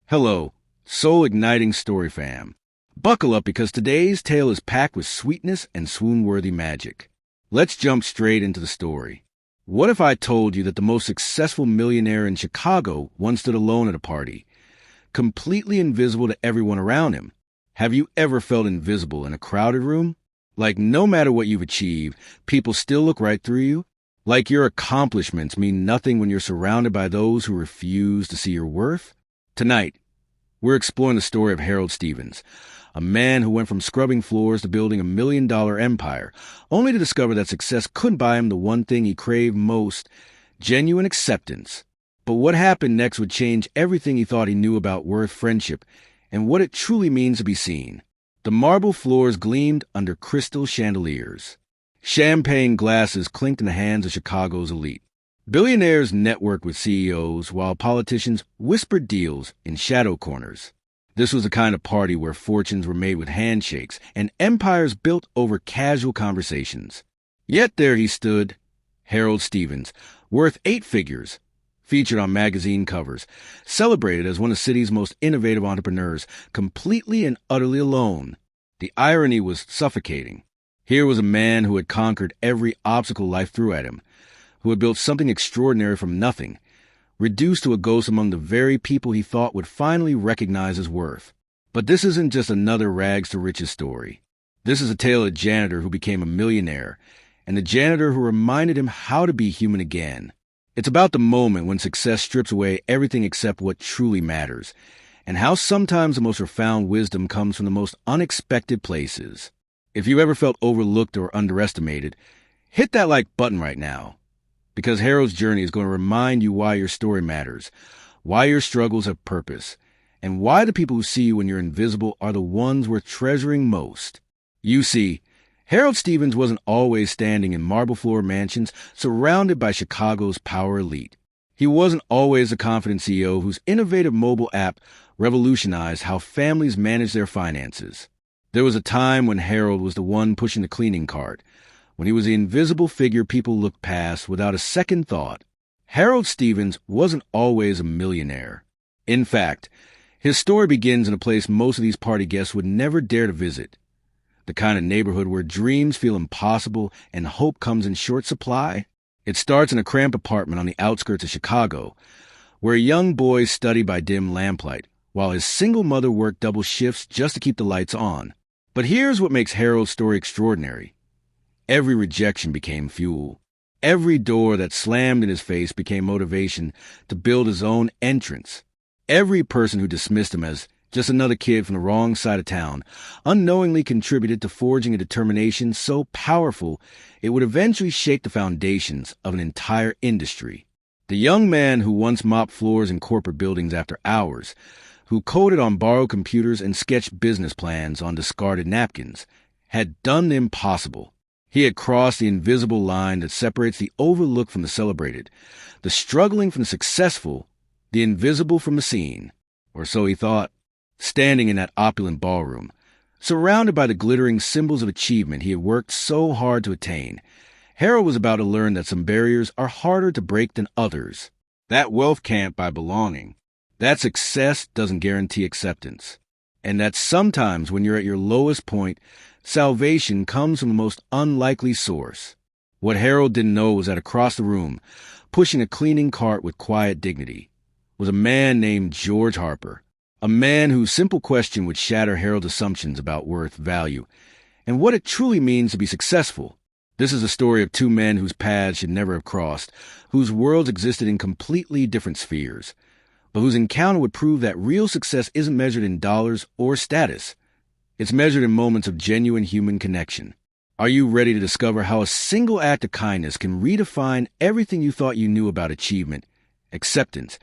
Hello, soul-igniting story fam. Buckle up because today's tale is packed with sweetness and swoon-worthy magic. Let's jump straight into the story. What if I told you that the most successful millionaire in Chicago once stood alone at a party, completely invisible to everyone around him? Have you ever felt invisible in a crowded room? Like no matter what you've achieved, people still look right through you? Like your accomplishments mean nothing when you're surrounded by those who refuse to see your worth? Tonight, we're exploring the story of Harold Stevens, a man who went from scrubbing floors to building $1 million empire, only to discover that success couldn't buy him the one thing he craved most, genuine acceptance. But what happened next would change everything he thought he knew about worth, friendship, and what it truly means to be seen. The marble floors gleamed under crystal chandeliers. Champagne glasses clinked in the hands of Chicago's elite. Billionaires networked with CEOs, while politicians whispered deals in shadow corners. This was the kind of party where fortunes were made with handshakes and empires built over casual conversations. Yet there he stood, Harold Stevens, worth 8 figures, featured on magazine covers, celebrated as one of the city's most innovative entrepreneurs, completely and utterly alone. The irony was suffocating. Here was a man who had conquered every obstacle life threw at him, who had built something extraordinary from nothing, reduced to a ghost among the very people he thought would finally recognize his worth. But this isn't just another rags-to-riches story. This is a tale of a janitor who became a millionaire, and the janitor who reminded him how to be human again. It's about the moment when success strips away everything except what truly matters, and how sometimes the most profound wisdom comes from the most unexpected places. If you ever felt overlooked or underestimated, hit that like button right now. Because Harold's journey is going to remind you why your story matters, why your struggles have purpose, and why the people who see you when you're invisible are the ones worth treasuring most. You see, Harold Stevens wasn't always standing in marble-floor mansions surrounded by Chicago's power elite. He wasn't always a confident CEO whose innovative mobile app revolutionized how families manage their finances. There was a time when Harold was the one pushing the cleaning cart, when he was the invisible figure people looked past without a second thought. Harold Stevens wasn't always a millionaire. In fact, his story begins in a place most of these party guests would never dare to visit. The kind of neighborhood where dreams feel impossible and hope comes in short supply. It starts in a cramped apartment on the outskirts of Chicago, where a young boy studied by dim lamplight, while his single mother worked double shifts just to keep the lights on. But here's what makes Harold's story extraordinary. Every rejection became fuel. Every door that slammed in his face became motivation to build his own entrance. Every person who dismissed him as just another kid from the wrong side of town unknowingly contributed to forging a determination so powerful it would eventually shake the foundations of an entire industry. The young man who once mopped floors in corporate buildings after hours, who coded on borrowed computers and sketched business plans on discarded napkins, had done the impossible. He had crossed the invisible line that separates the overlooked from the celebrated, the struggling from the successful, the invisible from the seen. Or so he thought. Standing in that opulent ballroom, surrounded by the glittering symbols of achievement he had worked so hard to attain, Harold was about to learn that some barriers are harder to break than others. That wealth can't buy belonging. That success doesn't guarantee acceptance. And that sometimes when you're at your lowest point, salvation comes from the most unlikely source. What Harold didn't know was that across the room, pushing a cleaning cart with quiet dignity, was a man named George Harper, a man whose simple question would shatter Harold's assumptions about worth, value, and what it truly means to be successful. This is a story of 2 men whose paths should never have crossed, whose worlds existed in completely different spheres, but whose encounter would prove that real success isn't measured in dollars or status. It's measured in moments of genuine human connection. Are you ready to discover how a single act of kindness can redefine everything you thought you knew about achievement, acceptance,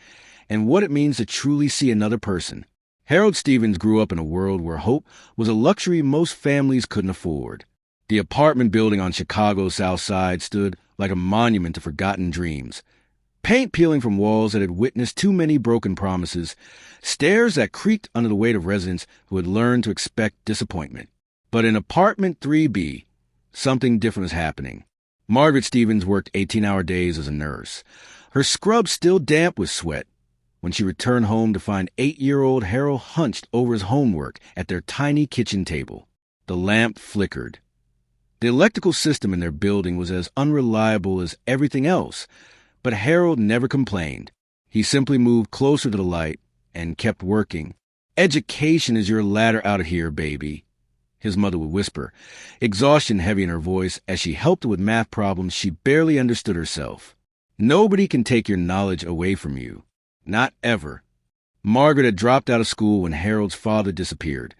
and what it means to truly see another person? Harold Stevens grew up in a world where hope was a luxury most families couldn't afford. The apartment building on Chicago's South Side stood like a monument to forgotten dreams. Paint peeling from walls that had witnessed too many broken promises, stairs that creaked under the weight of residents who had learned to expect disappointment. But in apartment 3B, something different was happening. Margaret Stevens worked 18-hour days as a nurse, her scrub still damp with sweat, when she returned home to find 8-year-old Harold hunched over his homework at their tiny kitchen table. The lamp flickered. The electrical system in their building was as unreliable as everything else, but Harold never complained. He simply moved closer to the light and kept working. "Education is your ladder out of here, baby," his mother would whisper, exhaustion heavy in her voice as she helped her with math problems she barely understood herself. "Nobody can take your knowledge away from you. Not ever." Margaret had dropped out of school when Harold's father disappeared,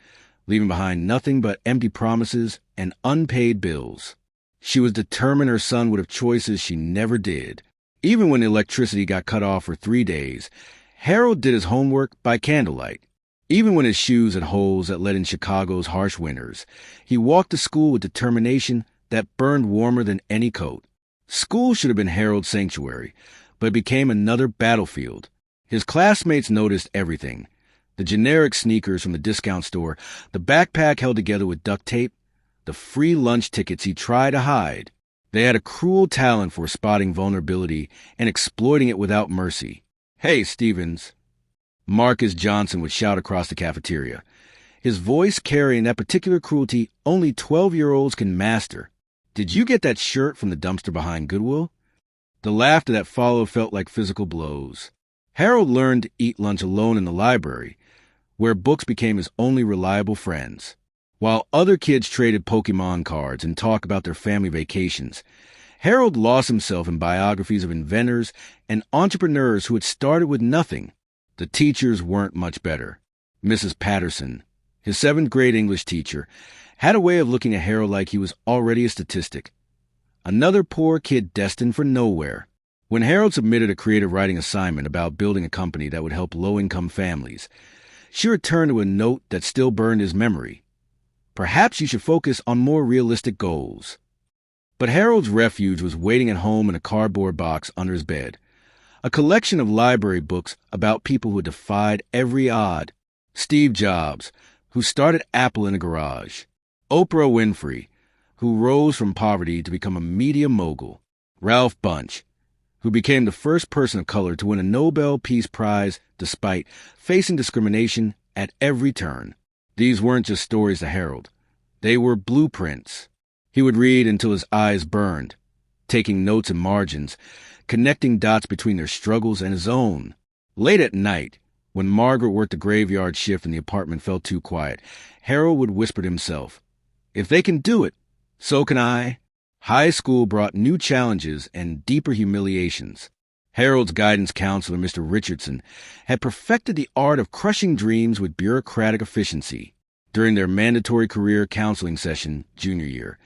leaving behind nothing but empty promises and unpaid bills. She was determined her son would have choices she never did. Even when the electricity got cut off for 3 days, Harold did his homework by candlelight. Even when his shoes had holes that let in Chicago's harsh winters, he walked to school with determination that burned warmer than any coat. School should have been Harold's sanctuary, but it became another battlefield. His classmates noticed everything: the generic sneakers from the discount store, the backpack held together with duct tape, the free lunch tickets he tried to hide. They had a cruel talent for spotting vulnerability and exploiting it without mercy. "Hey, Stevens," Marcus Johnson would shout across the cafeteria, his voice carrying that particular cruelty only 12-year-olds can master. "Did you get that shirt from the dumpster behind Goodwill?" The laughter that followed felt like physical blows. Harold learned to eat lunch alone in the library, where books became his only reliable friends. While other kids traded Pokemon cards and talked about their family vacations, Harold lost himself in biographies of inventors and entrepreneurs who had started with nothing. The teachers weren't much better. Mrs. Patterson, his 7th grade English teacher, had a way of looking at Harold like he was already a statistic. Another poor kid destined for nowhere. When Harold submitted a creative writing assignment about building a company that would help low-income families, she returned to a note that still burned his memory. "Perhaps you should focus on more realistic goals." But Harold's refuge was waiting at home in a cardboard box under his bed. A collection of library books about people who defied every odd. Steve Jobs, who started Apple in a garage. Oprah Winfrey, who rose from poverty to become a media mogul. Ralph Bunche, who became the first person of color to win a Nobel Peace Prize despite facing discrimination at every turn. These weren't just stories to Harold. They were blueprints. He would read until his eyes burned, taking notes and margins, connecting dots between their struggles and his own. Late at night, when Margaret worked the graveyard shift and the apartment felt too quiet, Harold would whisper to himself, "If they can do it, so can I." High school brought new challenges and deeper humiliations. Harold's guidance counselor, Mr. Richardson, had perfected the art of crushing dreams with bureaucratic efficiency. During their mandatory career counseling session, junior year,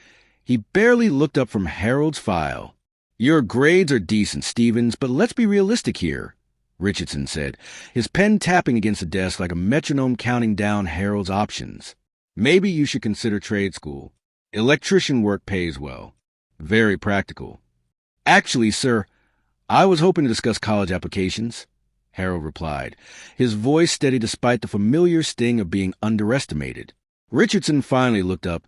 he barely looked up from Harold's file. "Your grades are decent, Stevens, but let's be realistic here," Richardson said, his pen tapping against the desk like a metronome counting down Harold's options. "Maybe you should consider trade school. Electrician work pays well. Very practical." "Actually, sir, I was hoping to discuss college applications," Harold replied, his voice steady despite the familiar sting of being underestimated. Richardson finally looked up,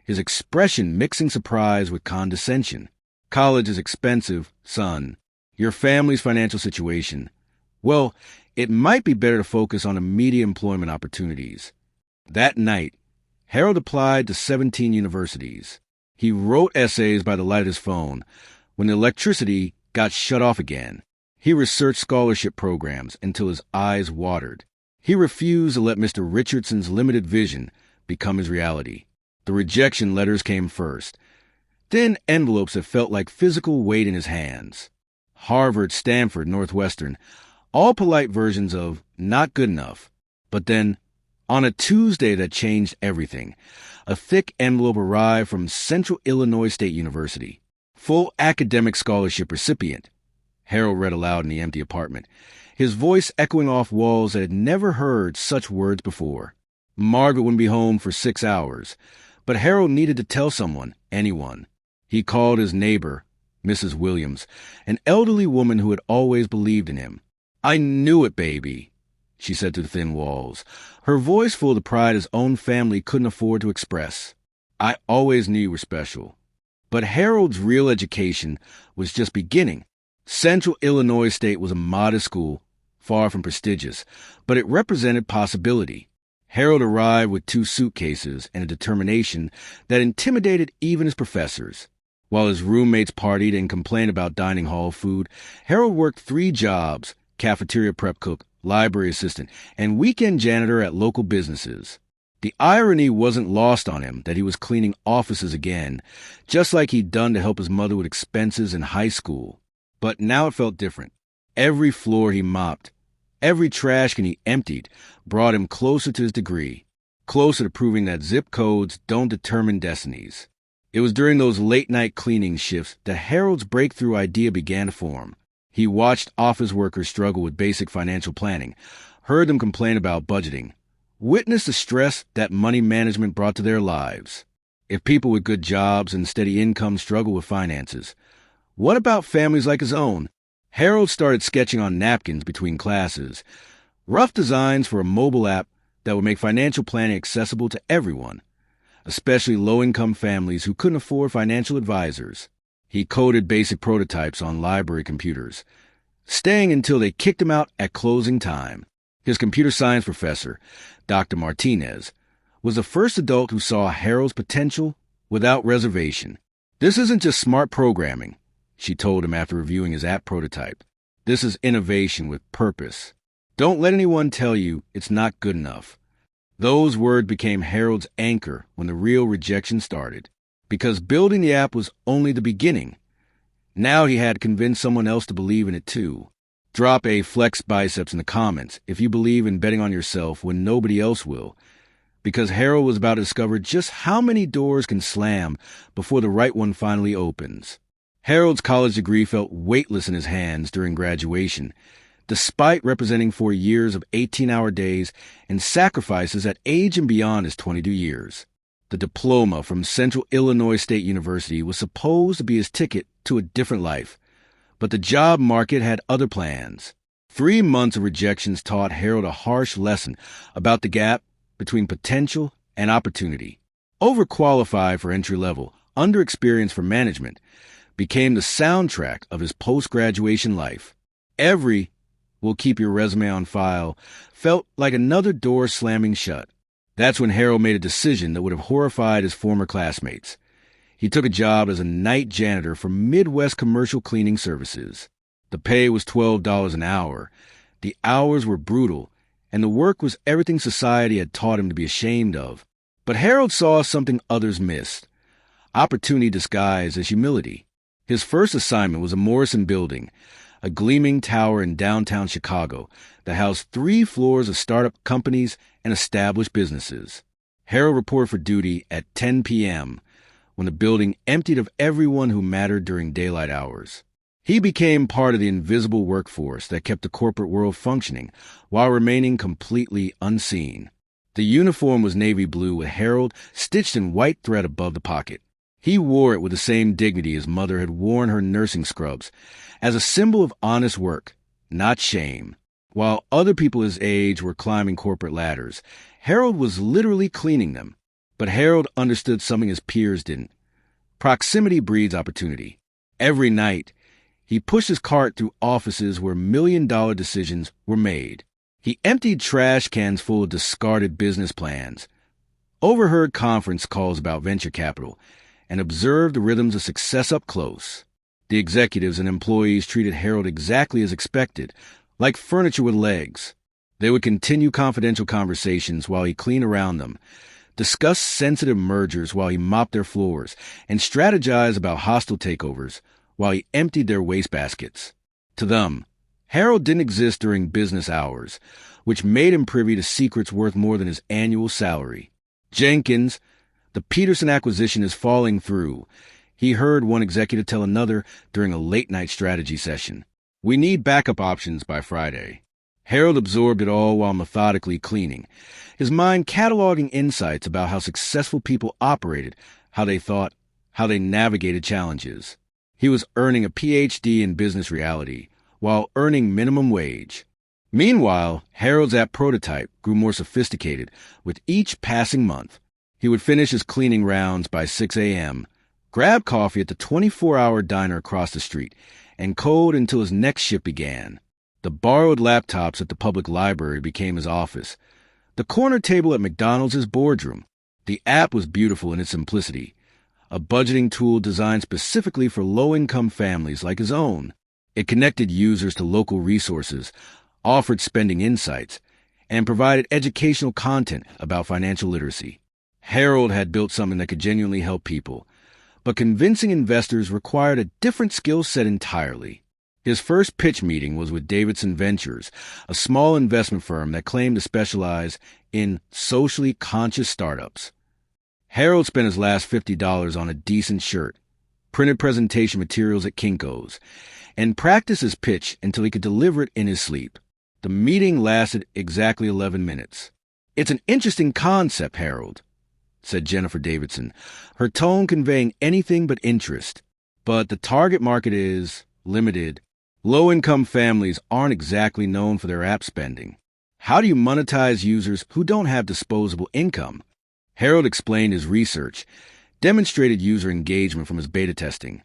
his expression mixing surprise with condescension. "College is expensive, son. Your family's financial situation. Well, it might be better to focus on immediate employment opportunities." That night, Harold applied to 17 universities. He wrote essays by the light of his phone when the electricity got shut off again. He researched scholarship programs until his eyes watered. He refused to let Mr. Richardson's limited vision become his reality. The rejection letters came first, then envelopes that felt like physical weight in his hands. Harvard, Stanford, Northwestern, all polite versions of not good enough. But then, on a Tuesday that changed everything, a thick envelope arrived from Central Illinois State University. Full academic scholarship recipient. Harold read aloud in the empty apartment, his voice echoing off walls that had never heard such words before. Margaret wouldn't be home for 6 hours, but Harold needed to tell someone, anyone. He called his neighbor, Mrs. Williams, an elderly woman who had always believed in him. "I knew it, baby," she said through the thin walls, her voice full of the pride his own family couldn't afford to express. "I always knew you were special." But Harold's real education was just beginning. Central Illinois State was a modest school, far from prestigious, but it represented possibility. Harold arrived with 2 suitcases and a determination that intimidated even his professors. While his roommates partied and complained about dining hall food, Harold worked 3 jobs: cafeteria prep cook, library assistant, and weekend janitor at local businesses. The irony wasn't lost on him that he was cleaning offices again, just like he'd done to help his mother with expenses in high school. But now it felt different. Every floor he mopped, every trash can he emptied, brought him closer to his degree, closer to proving that zip codes don't determine destinies. It was during those late-night cleaning shifts that Harold's breakthrough idea began to form. He watched office workers struggle with basic financial planning, heard them complain about budgeting, witnessed the stress that money management brought to their lives. If people with good jobs and steady incomes struggle with finances, what about families like his own? Harold started sketching on napkins between classes, rough designs for a mobile app that would make financial planning accessible to everyone, especially low-income families who couldn't afford financial advisors. He coded basic prototypes on library computers, staying until they kicked him out at closing time. His computer science professor, Dr. Martinez, was the first adult who saw Harold's potential without reservation. "This isn't just smart programming," she told him after reviewing his app prototype. "This is innovation with purpose. Don't let anyone tell you it's not good enough." Those words became Harold's anchor when the real rejection started, because building the app was only the beginning. Now he had to convince someone else to believe in it too. Drop a flex biceps in the comments if you believe in betting on yourself when nobody else will, because Harold was about to discover just how many doors can slam before the right one finally opens. Harold's college degree felt weightless in his hands during graduation, despite representing 4 years of 18-hour days and sacrifices at age and beyond his 22 years. The diploma from Central Illinois State University was supposed to be his ticket to a different life, but the job market had other plans. 3 months of rejections taught Harold a harsh lesson about the gap between potential and opportunity. Overqualified for entry-level, underexperienced for management, became the soundtrack of his post-graduation life. Every "will keep your resume on file" felt like another door slamming shut. That's when Harold made a decision that would have horrified his former classmates. He took a job as a night janitor for Midwest Commercial Cleaning Services. The pay was $12 an hour. The hours were brutal, and the work was everything society had taught him to be ashamed of. But Harold saw something others missed: opportunity disguised as humility. His first assignment was a Morrison building, a gleaming tower in downtown Chicago that housed 3 floors of startup companies and established businesses. Harold reported for duty at 10 p.m., when the building emptied of everyone who mattered during daylight hours. He became part of the invisible workforce that kept the corporate world functioning while remaining completely unseen. The uniform was navy blue with Harold stitched in white thread above the pocket. He wore it with the same dignity his mother had worn her nursing scrubs, as a symbol of honest work, not shame. While other people his age were climbing corporate ladders, Harold was literally cleaning them. But Harold understood something his peers didn't. Proximity breeds opportunity. Every night, he pushed his cart through offices where million-dollar decisions were made. He emptied trash cans full of discarded business plans, overheard conference calls about venture capital, and observed the rhythms of success up close. The executives and employees treated Harold exactly as expected, like furniture with legs. They would continue confidential conversations while he cleaned around them, discuss sensitive mergers while he mopped their floors, and strategize about hostile takeovers while he emptied their wastebaskets. To them, Harold didn't exist during business hours, which made him privy to secrets worth more than his annual salary. "Jenkins, the Peterson acquisition is falling through," he heard one executive tell another during a late-night strategy session. "We need backup options by Friday." Harold absorbed it all while methodically cleaning, his mind cataloging insights about how successful people operated, how they thought, how they navigated challenges. He was earning a PhD in business reality while earning minimum wage. Meanwhile, Harold's app prototype grew more sophisticated with each passing month. He would finish his cleaning rounds by 6 a.m., grab coffee at the 24-hour diner across the street, and code until his next shift began. The borrowed laptops at the public library became his office. The corner table at McDonald's his boardroom. The app was beautiful in its simplicity, a budgeting tool designed specifically for low-income families like his own. It connected users to local resources, offered spending insights, and provided educational content about financial literacy. Harold had built something that could genuinely help people, but convincing investors required a different skill set entirely. His first pitch meeting was with Davidson Ventures, a small investment firm that claimed to specialize in socially conscious startups. Harold spent his last $50 on a decent shirt, printed presentation materials at Kinko's, and practiced his pitch until he could deliver it in his sleep. The meeting lasted exactly 11 minutes. "It's an interesting concept, Harold," said Jennifer Davidson, her tone conveying anything but interest. "But the target market is limited. Low-income families aren't exactly known for their app spending. How do you monetize users who don't have disposable income?" Harold explained his research, demonstrated user engagement from his beta testing,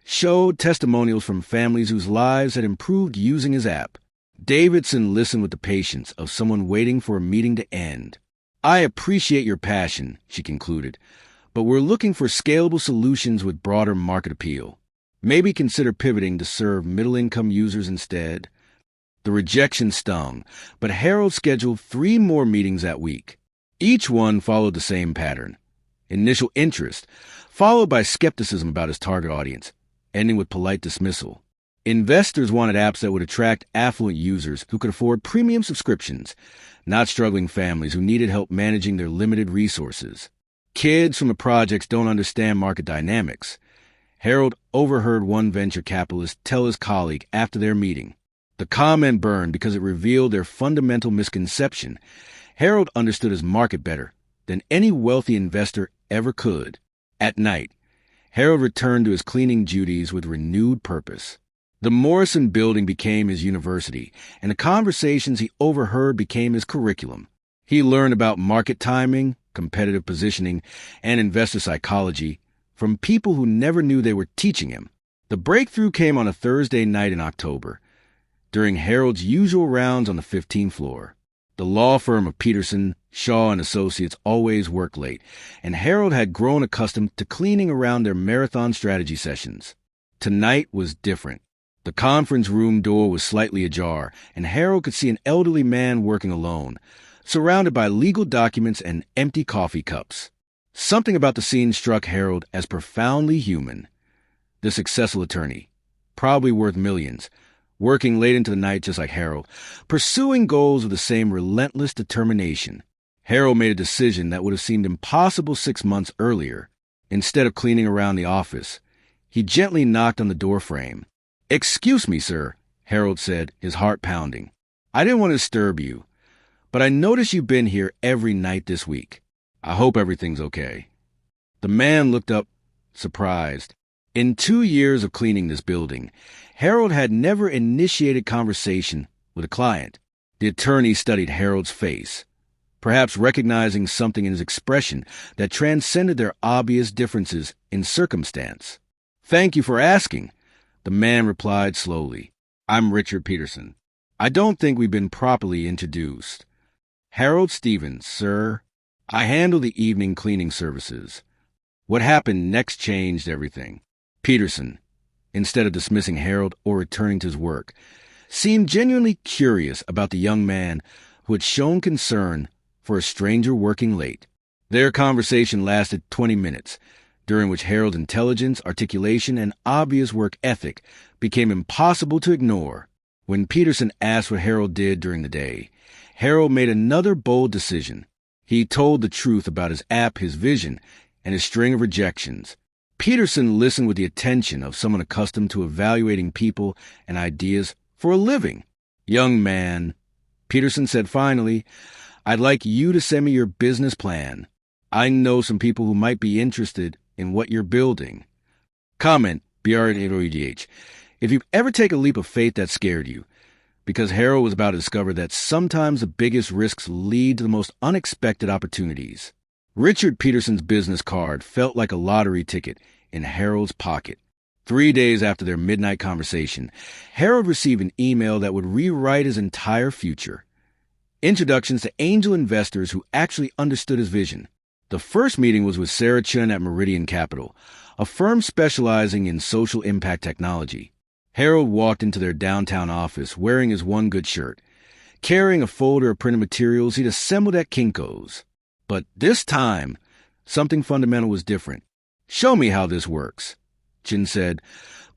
showed testimonials from families whose lives had improved using his app. Davidson listened with the patience of someone waiting for a meeting to end. "I appreciate your passion," she concluded, "but we're looking for scalable solutions with broader market appeal. Maybe consider pivoting to serve middle-income users instead." The rejection stung, but Harold scheduled 3 more meetings that week. Each one followed the same pattern: initial interest, followed by skepticism about his target audience, ending with polite dismissal. Investors wanted apps that would attract affluent users who could afford premium subscriptions, not struggling families who needed help managing their limited resources. Kids from the projects don't understand market dynamics. Harold overheard one venture capitalist tell his colleague after their meeting. The comment burned because it revealed their fundamental misconception. Harold understood his market better than any wealthy investor ever could. At night, Harold returned to his cleaning duties with renewed purpose. The Morrison Building became his university, and the conversations he overheard became his curriculum. He learned about market timing, competitive positioning, and investor psychology from people who never knew they were teaching him. The breakthrough came on a Thursday night in October, during Harold's usual rounds on the 15th floor. The law firm of Peterson, Shaw and Associates always worked late, and Harold had grown accustomed to cleaning around their marathon strategy sessions. Tonight was different. The conference room door was slightly ajar, and Harold could see an elderly man working alone, surrounded by legal documents and empty coffee cups. Something about the scene struck Harold as profoundly human. The successful attorney, probably worth millions, working late into the night just like Harold, pursuing goals with the same relentless determination. Harold made a decision that would have seemed impossible 6 months earlier. Instead of cleaning around the office, he gently knocked on the door frame. "Excuse me, sir," Harold said, his heart pounding. "I didn't want to disturb you, but I noticed you've been here every night this week. I hope everything's okay." The man looked up, surprised. In 2 years of cleaning this building, Harold had never initiated conversation with a client. The attorney studied Harold's face, perhaps recognizing something in his expression that transcended their obvious differences in circumstance. "Thank you for asking," the man replied slowly. "I'm Richard Peterson. I don't think we've been properly introduced." "Harold Stevens, sir. I handle the evening cleaning services." What happened next changed everything. Peterson, instead of dismissing Harold or returning to his work, seemed genuinely curious about the young man who had shown concern for a stranger working late. Their conversation lasted 20 minutes, during which Harold's intelligence, articulation, and obvious work ethic became impossible to ignore. When Peterson asked what Harold did during the day, Harold made another bold decision. He told the truth about his app, his vision, and his string of rejections. Peterson listened with the attention of someone accustomed to evaluating people and ideas for a living. "Young man," Peterson said finally, "I'd like you to send me your business plan. I know some people who might be interested in what you're building." Comment, BR8OEDH, if you've ever taken a leap of faith that scared you, because Harold was about to discover that sometimes the biggest risks lead to the most unexpected opportunities. Richard Peterson's business card felt like a lottery ticket in Harold's pocket. 3 days after their midnight conversation, Harold received an email that would rewrite his entire future. Introductions to angel investors who actually understood his vision. The first meeting was with Sarah Chun at Meridian Capital, a firm specializing in social impact technology. Harold walked into their downtown office wearing his one good shirt, carrying a folder of printed materials he'd assembled at Kinko's. But this time, something fundamental was different. "Show me how this works," Chin said,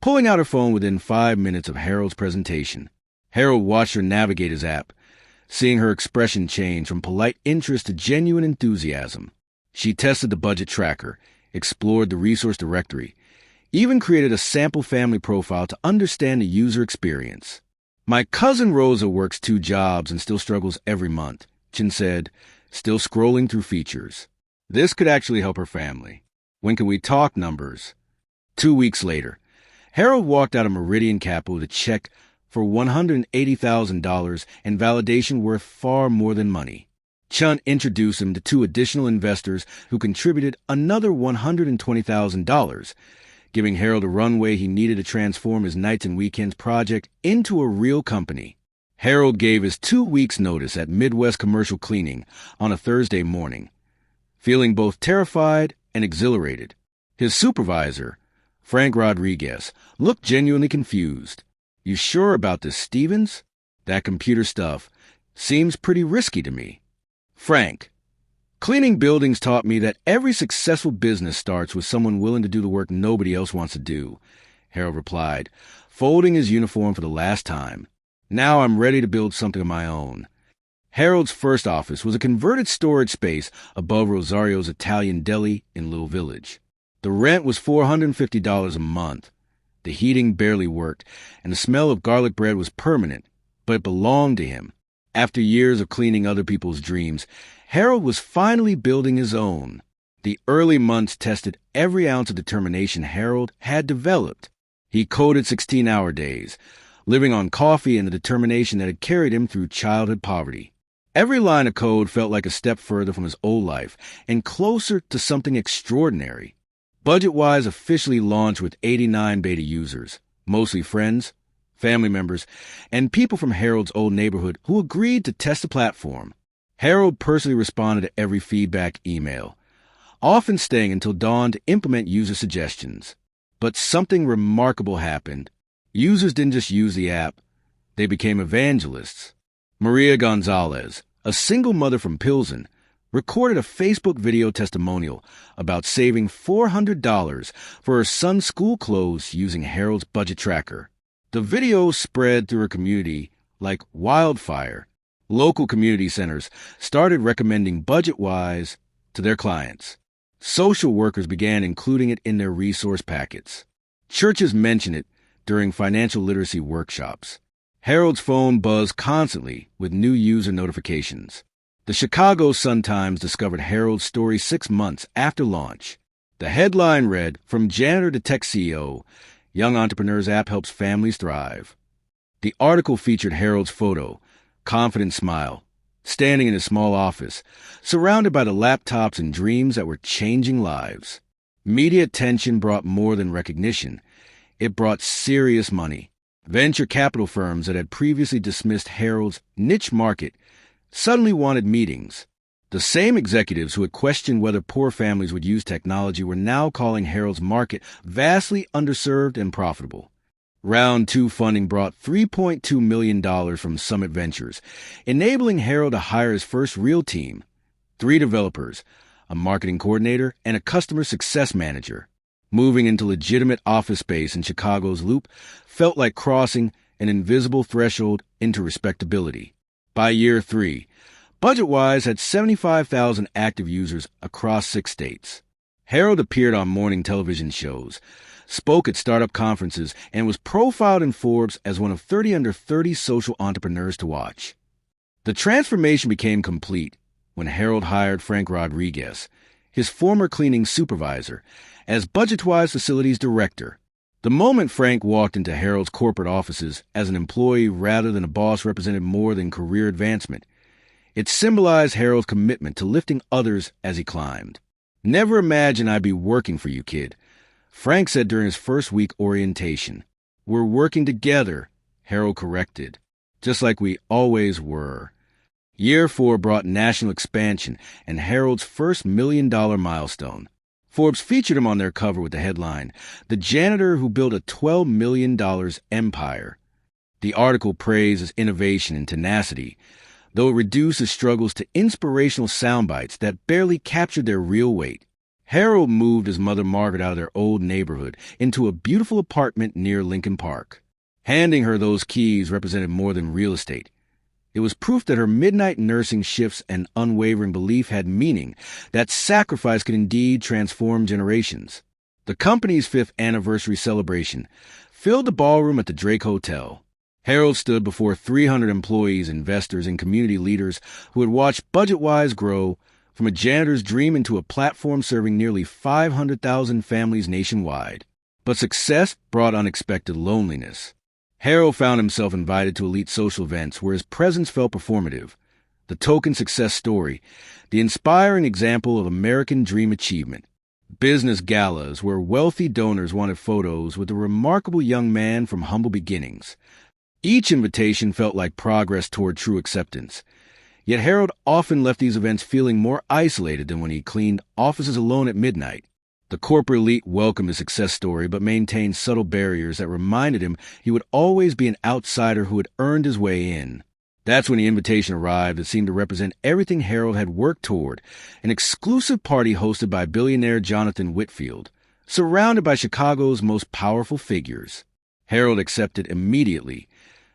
pulling out her phone within 5 minutes of Harold's presentation. Harold watched her navigate his app, seeing her expression change from polite interest to genuine enthusiasm. She tested the budget tracker, explored the resource directory, even created a sample family profile to understand the user experience. "My cousin Rosa works 2 jobs and still struggles every month," Chin said, still scrolling through features. "This could actually help her family. When can we talk numbers?" 2 weeks later, Harold walked out of Meridian Capital with a check for $180,000 and validation worth far more than money. Chun introduced him to 2 additional investors who contributed another $120,000, giving Harold a runway he needed to transform his nights and weekends project into a real company. Harold gave his 2 weeks' notice at Midwest Commercial Cleaning on a Thursday morning, feeling both terrified and exhilarated. His supervisor, Frank Rodriguez, looked genuinely confused. "You sure about this, Stevens? That computer stuff seems pretty risky to me." "Frank, cleaning buildings taught me that every successful business starts with someone willing to do the work nobody else wants to do," Harold replied, folding his uniform for the last time. "Now I'm ready to build something of my own." Harold's first office was a converted storage space above Rosario's Italian deli in Little Village. The rent was $450 a month. The heating barely worked, and the smell of garlic bread was permanent, but it belonged to him. After years of cleaning other people's dreams, Harold was finally building his own. The early months tested every ounce of determination Harold had developed. He coded 16-hour days, living on coffee and the determination that had carried him through childhood poverty. Every line of code felt like a step further from his old life and closer to something extraordinary. BudgetWise officially launched with 89 beta users, mostly friends, family members, and people from Harold's old neighborhood who agreed to test the platform. Harold personally responded to every feedback email, often staying until dawn to implement user suggestions. But something remarkable happened. Users didn't just use the app, they became evangelists. Maria Gonzalez, a single mother from Pilsen, recorded a Facebook video testimonial about saving $400 for her son's school clothes using Harold's budget tracker. The video spread through her community like wildfire. Local community centers started recommending BudgetWise to their clients. Social workers began including it in their resource packets. Churches mentioned it during financial literacy workshops. Harold's phone buzzed constantly with new user notifications. The Chicago Sun-Times discovered Harold's story 6 months after launch. The headline read, "From Janitor to Tech CEO, Young Entrepreneurs App Helps Families Thrive." The article featured Harold's photo, confident smile, standing in his small office, surrounded by the laptops and dreams that were changing lives. Media attention brought more than recognition. It brought serious money. Venture capital firms that had previously dismissed Harold's niche market suddenly wanted meetings. The same executives who had questioned whether poor families would use technology were now calling Harold's market vastly underserved and profitable. Round 2 funding brought $3.2 million from Summit Ventures, enabling Harold to hire his first real team, 3 developers, a marketing coordinator, and a customer success manager. Moving into legitimate office space in Chicago's Loop felt like crossing an invisible threshold into respectability. By year 3, BudgetWise had 75,000 active users across 6 states. Harold appeared on morning television shows, spoke at startup conferences, and was profiled in Forbes as one of 30 under 30 social entrepreneurs to watch. The transformation became complete when Harold hired Frank Rodriguez, his former cleaning supervisor, as BudgetWise Facilities Director. The moment Frank walked into Harold's corporate offices as an employee rather than a boss represented more than career advancement. It symbolized Harold's commitment to lifting others as he climbed. "Never imagine I'd be working for you, kid. Frank said during his first week orientation. "We're working together," Harold corrected. "Just like we always were." Year 4 brought national expansion and Harold's first $1 million milestone. Forbes featured him on their cover with the headline, "The Janitor Who Built a $12 million Empire." The article praised his innovation and tenacity, though it reduced his struggles to inspirational soundbites that barely captured their real weight. Harold moved his mother Margaret out of their old neighborhood into a beautiful apartment near Lincoln Park. Handing her those keys represented more than real estate. It was proof that her midnight nursing shifts and unwavering belief had meaning, that sacrifice could indeed transform generations. The company's 5th anniversary celebration filled the ballroom at the Drake Hotel. Harold stood before 300 employees, investors, and community leaders who had watched BudgetWise grow from a janitor's dream into a platform serving nearly 500,000 families nationwide. But success brought unexpected loneliness. Harold found himself invited to elite social events where his presence felt performative. The token success story, the inspiring example of American dream achievement. Business galas where wealthy donors wanted photos with a remarkable young man from humble beginnings. Each invitation felt like progress toward true acceptance. Yet Harold often left these events feeling more isolated than when he cleaned offices alone at midnight. The corporate elite welcomed his success story but maintained subtle barriers that reminded him he would always be an outsider who had earned his way in. That's when the invitation arrived that seemed to represent everything Harold had worked toward, an exclusive party hosted by billionaire Jonathan Whitfield, surrounded by Chicago's most powerful figures. Harold accepted immediately,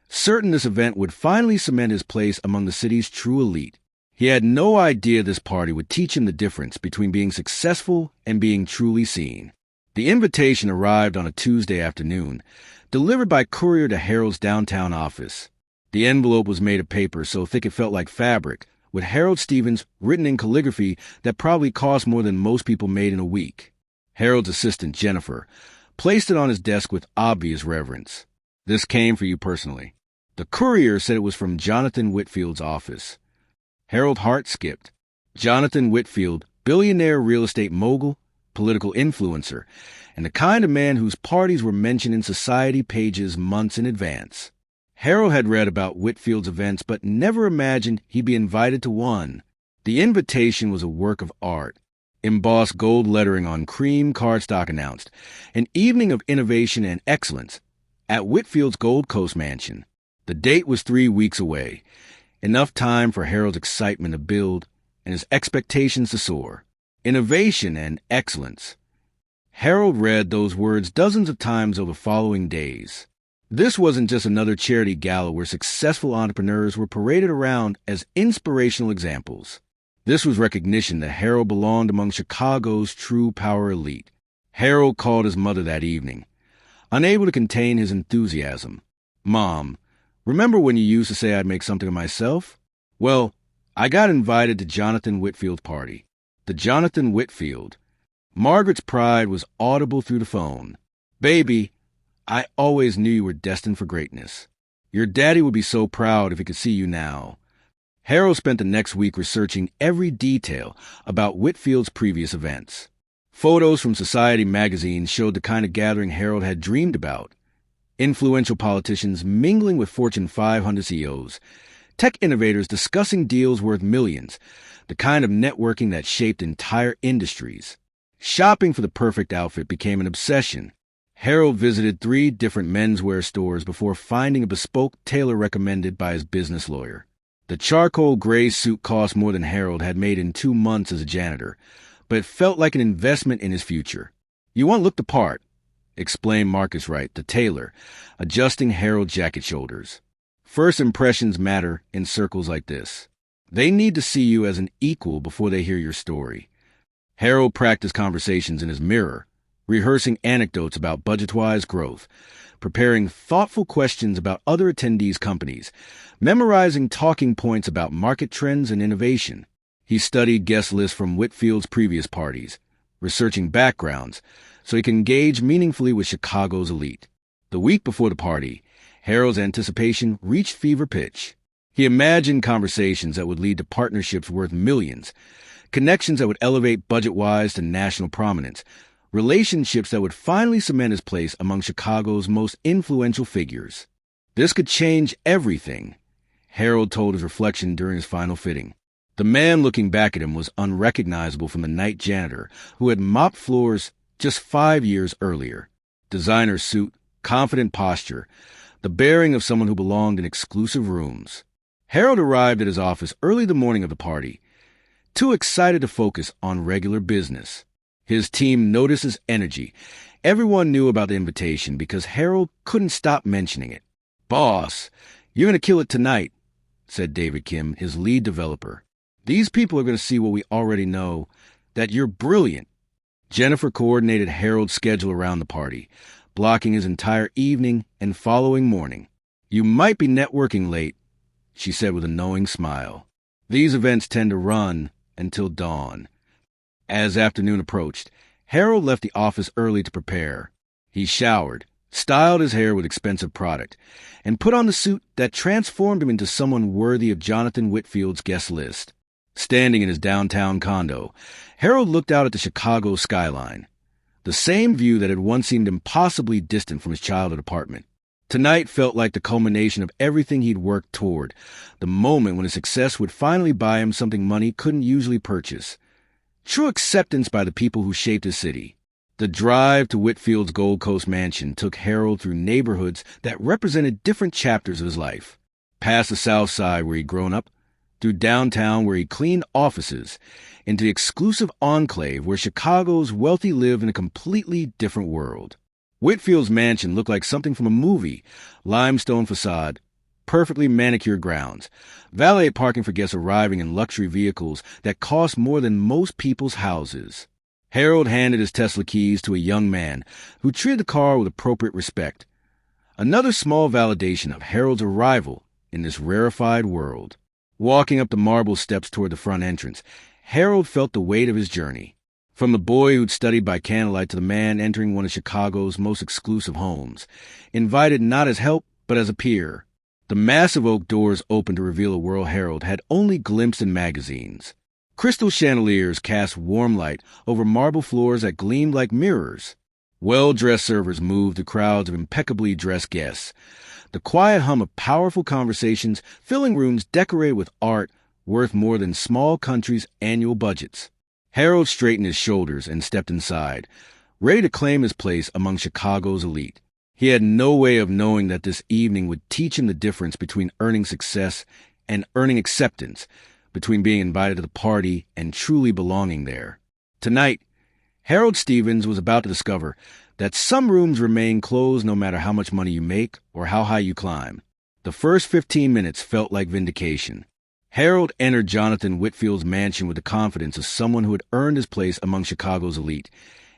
certain this event would finally cement his place among the city's true elite. He had no idea this party would teach him the difference between being successful and being truly seen. The invitation arrived on a Tuesday afternoon, delivered by courier to Harold's downtown office. The envelope was made of paper so thick it felt like fabric, with Harold Stevens written in calligraphy that probably cost more than most people made in a week. Harold's assistant, Jennifer, placed it on his desk with obvious reverence. "This came for you personally." The courier said it was from Jonathan Whitfield's office. Harold's heart skipped. Jonathan Whitfield, billionaire real estate mogul, political influencer, and the kind of man whose parties were mentioned in society pages months in advance. Harold had read about Whitfield's events but never imagined he'd be invited to one. The invitation was a work of art. Embossed gold lettering on cream cardstock announced, "An evening of innovation and excellence at Whitfield's Gold Coast mansion." The date was 3 weeks away, enough time for Harold's excitement to build and his expectations to soar. Innovation and excellence. Harold read those words dozens of times over the following days. This wasn't just another charity gala where successful entrepreneurs were paraded around as inspirational examples. This was recognition that Harold belonged among Chicago's true power elite. Harold called his mother that evening, unable to contain his enthusiasm. "Mom, remember when you used to say I'd make something of myself? Well, I got invited to Jonathan Whitfield's party." The Jonathan Whitfield. Margaret's pride was audible through the phone. "Baby, I always knew you were destined for greatness. Your daddy would be so proud if he could see you now." Harold spent the next week researching every detail about Whitfield's previous events. Photos from Society magazine showed the kind of gathering Harold had dreamed about. Influential politicians mingling with Fortune 500 CEOs, tech innovators discussing deals worth millions, the kind of networking that shaped entire industries. Shopping for the perfect outfit became an obsession. Harold visited 3 different menswear stores before finding a bespoke tailor recommended by his business lawyer. The charcoal gray suit cost more than Harold had made in 2 months as a janitor, but it felt like an investment in his future. "You won't look the part," explained Marcus Wright, the tailor, adjusting Harold's jacket shoulders. "First impressions matter in circles like this. They need to see you as an equal before they hear your story." Harold practiced conversations in his mirror, rehearsing anecdotes about BudgetWise growth, preparing thoughtful questions about other attendees' companies, memorizing talking points about market trends and innovation. He studied guest lists from Whitfield's previous parties, researching backgrounds so he could engage meaningfully with Chicago's elite. The week before the party, Harold's anticipation reached fever pitch. He imagined conversations that would lead to partnerships worth millions, connections that would elevate BudgetWise to national prominence, relationships that would finally cement his place among Chicago's most influential figures. This could change everything, Harold told his reflection during his final fitting. The man looking back at him was unrecognizable from the night janitor who had mopped floors just 5 years earlier. Designer suit, confident posture, the bearing of someone who belonged in exclusive rooms. Harold arrived at his office early the morning of the party, too excited to focus on regular business. His team noticed his energy. Everyone knew about the invitation because Harold couldn't stop mentioning it. "Boss, you're going to kill it tonight," said David Kim, his lead developer. "These people are going to see what we already know, that you're brilliant." Jennifer coordinated Harold's schedule around the party, blocking his entire evening and following morning. "You might be networking late," she said with a knowing smile. These events tend to run until dawn. As afternoon approached, Harold left the office early to prepare. He showered, styled his hair with expensive product, and put on the suit that transformed him into someone worthy of Jonathan Whitfield's guest list. Standing in his downtown condo, Harold looked out at the Chicago skyline, the same view that had once seemed impossibly distant from his childhood apartment. Tonight felt like the culmination of everything he'd worked toward, the moment when his success would finally buy him something money couldn't usually purchase. True acceptance by the people who shaped his city. The drive to Whitfield's Gold Coast mansion took Harold through neighborhoods that represented different chapters of his life. Past the South Side where he'd grown up, through downtown where he cleaned offices, into the exclusive enclave where Chicago's wealthy live in a completely different world. Whitfield's mansion looked like something from a movie. Limestone facade, perfectly manicured grounds, valet parking for guests arriving in luxury vehicles that cost more than most people's houses. Harold handed his Tesla keys to a young man who treated the car with appropriate respect. Another small validation of Harold's arrival in this rarefied world. Walking up the marble steps toward the front entrance, Harold felt the weight of his journey. From the boy who'd studied by candlelight to the man entering one of Chicago's most exclusive homes, invited not as help, but as a peer. The massive oak doors opened to reveal a world Harold had only glimpsed in magazines. Crystal chandeliers cast warm light over marble floors that gleamed like mirrors. Well-dressed servers moved the crowds of impeccably dressed guests. The quiet hum of powerful conversations filling rooms decorated with art worth more than small countries' annual budgets. Harold straightened his shoulders and stepped inside, ready to claim his place among Chicago's elite. He had no way of knowing that this evening would teach him the difference between earning success and earning acceptance, between being invited to the party and truly belonging there. Tonight, Harold Stevens was about to discover that some rooms remain closed no matter how much money you make or how high you climb. The first 15 minutes felt like vindication. Harold entered Jonathan Whitfield's mansion with the confidence of someone who had earned his place among Chicago's elite,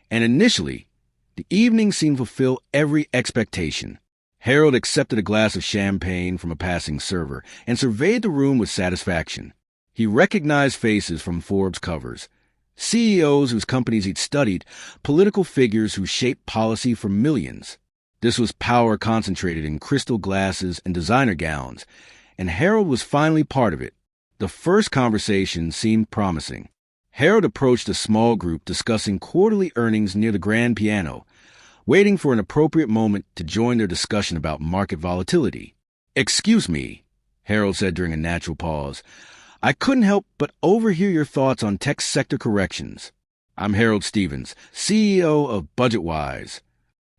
and initially, the evening seemed to fulfill every expectation. Harold accepted a glass of champagne from a passing server and surveyed the room with satisfaction. He recognized faces from Forbes covers, CEOs whose companies he'd studied, political figures who shaped policy for millions. This was power concentrated in crystal glasses and designer gowns, and Harold was finally part of it. The first conversation seemed promising. Harold approached a small group discussing quarterly earnings near the grand piano, waiting for an appropriate moment to join their discussion about market volatility. "Excuse me," Harold said during a natural pause. "I couldn't help but overhear your thoughts on tech sector corrections. I'm Harold Stevens, CEO of BudgetWise."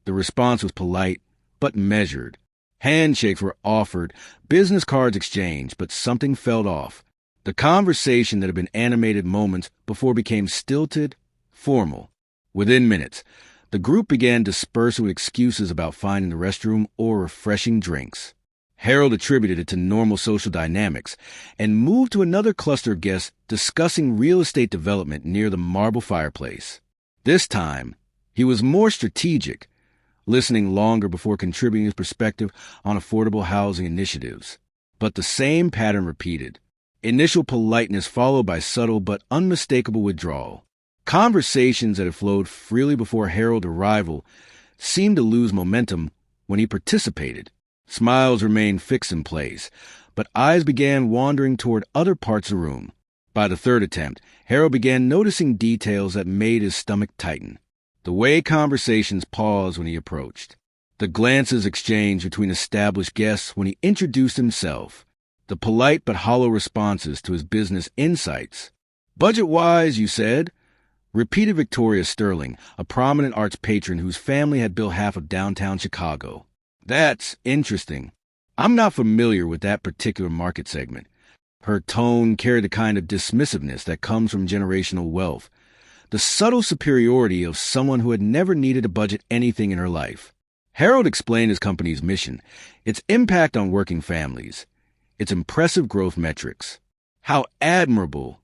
The response was polite, but measured. Handshakes were offered, business cards exchanged, but something felt off. The conversation that had been animated moments before became stilted, formal. Within minutes, the group began dispersing with excuses about finding the restroom or refreshing drinks. Harold attributed it to normal social dynamics and moved to another cluster of guests discussing real estate development near the marble fireplace. This time, he was more strategic, listening longer before contributing his perspective on affordable housing initiatives. But the same pattern repeated. Initial politeness followed by subtle but unmistakable withdrawal. Conversations that had flowed freely before Harold's arrival seemed to lose momentum when he participated. Smiles remained fixed in place, but eyes began wandering toward other parts of the room. By the third attempt, Harold began noticing details that made his stomach tighten. The way conversations paused when he approached. The glances exchanged between established guests when he introduced himself. The polite but hollow responses to his business insights. "Budget-wise, you said?" repeated Victoria Sterling, a prominent arts patron whose family had built half of downtown Chicago. "That's interesting. I'm not familiar with that particular market segment." Her tone carried a kind of dismissiveness that comes from generational wealth, the subtle superiority of someone who had never needed to budget anything in her life. Harold explained his company's mission, its impact on working families, its impressive growth metrics. "How admirable,"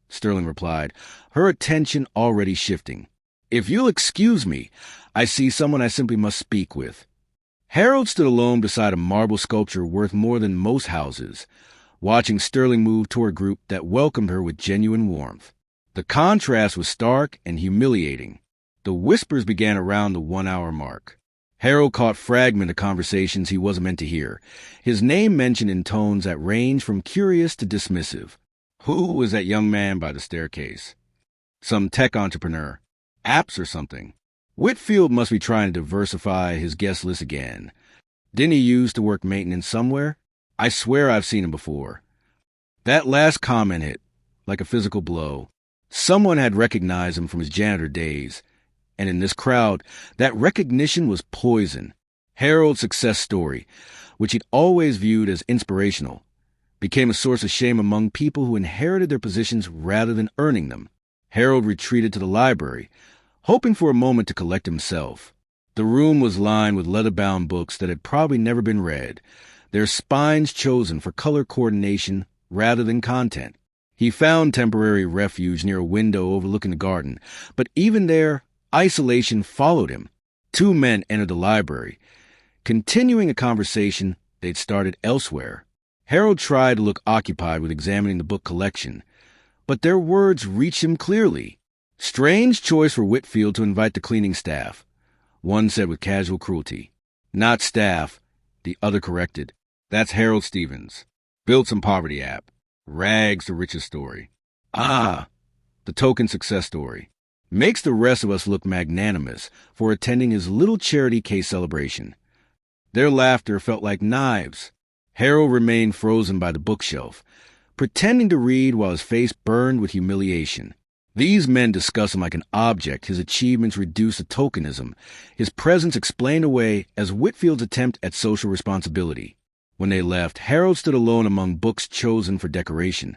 Sterling replied, her attention already shifting. "If you'll excuse me, I see someone I simply must speak with." Harold stood alone beside a marble sculpture worth more than most houses, watching Sterling move toward a group that welcomed her with genuine warmth. The contrast was stark and humiliating. The whispers began around the 1-hour mark. Harold caught fragments of conversations he wasn't meant to hear, his name mentioned in tones that ranged from curious to dismissive. Who was that young man by the staircase? Some tech entrepreneur. Apps or something. Whitfield must be trying to diversify his guest list again. Didn't he used to work maintenance somewhere? I swear I've seen him before. That last comment hit, like a physical blow. Someone had recognized him from his janitor days, and in this crowd, that recognition was poison. Harold's success story, which he'd always viewed as inspirational, became a source of shame among people who inherited their positions rather than earning them. Harold retreated to the library, hoping for a moment to collect himself. The room was lined with leather-bound books that had probably never been read, their spines chosen for color coordination rather than content. He found temporary refuge near a window overlooking the garden, but even there, isolation followed him. 2 men entered the library, continuing a conversation they'd started elsewhere. Harold tried to look occupied with examining the book collection, but their words reached him clearly. "Strange choice for Whitfield to invite the cleaning staff," one said with casual cruelty. "Not staff," the other corrected. "That's Harold Stevens. Built some poverty app. Rags the richest story." "Ah, the token success story. Makes the rest of us look magnanimous for attending his little charity case celebration." Their laughter felt like knives. Harold remained frozen by the bookshelf, pretending to read while his face burned with humiliation. These men discussed him like an object, his achievements reduced to tokenism, his presence explained away as Whitfield's attempt at social responsibility. When they left, Harold stood alone among books chosen for decoration,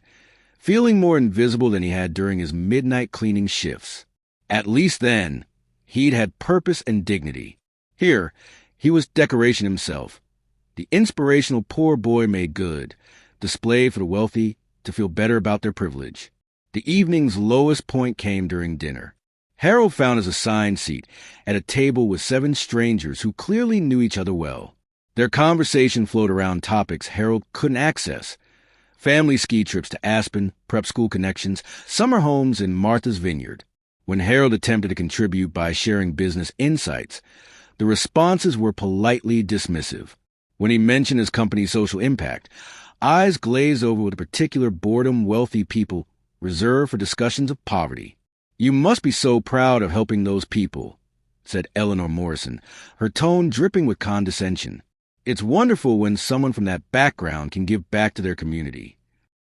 feeling more invisible than he had during his midnight cleaning shifts. At least then, he'd had purpose and dignity. Here, he was decoration himself. The inspirational poor boy made good, displayed for the wealthy to feel better about their privilege. The evening's lowest point came during dinner. Harold found his assigned seat at a table with 7 strangers who clearly knew each other well. Their conversation flowed around topics Harold couldn't access. Family ski trips to Aspen, prep school connections, summer homes in Martha's Vineyard. When Harold attempted to contribute by sharing business insights, the responses were politely dismissive. When he mentioned his company's social impact, eyes glazed over with a particular boredom wealthy people reserved for discussions of poverty. "You must be so proud of helping those people," said Eleanor Morrison, her tone dripping with condescension. "It's wonderful when someone from that background can give back to their community."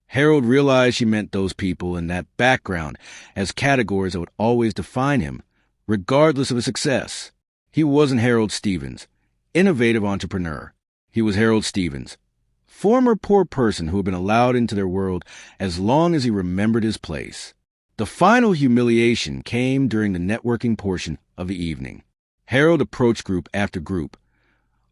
Harold realized she meant those people and that background as categories that would always define him, regardless of his success. He wasn't Harold Stevens, innovative entrepreneur. He was Harold Stevens, former poor person who had been allowed into their world as long as he remembered his place. The final humiliation came during the networking portion of the evening. Harold approached group after group,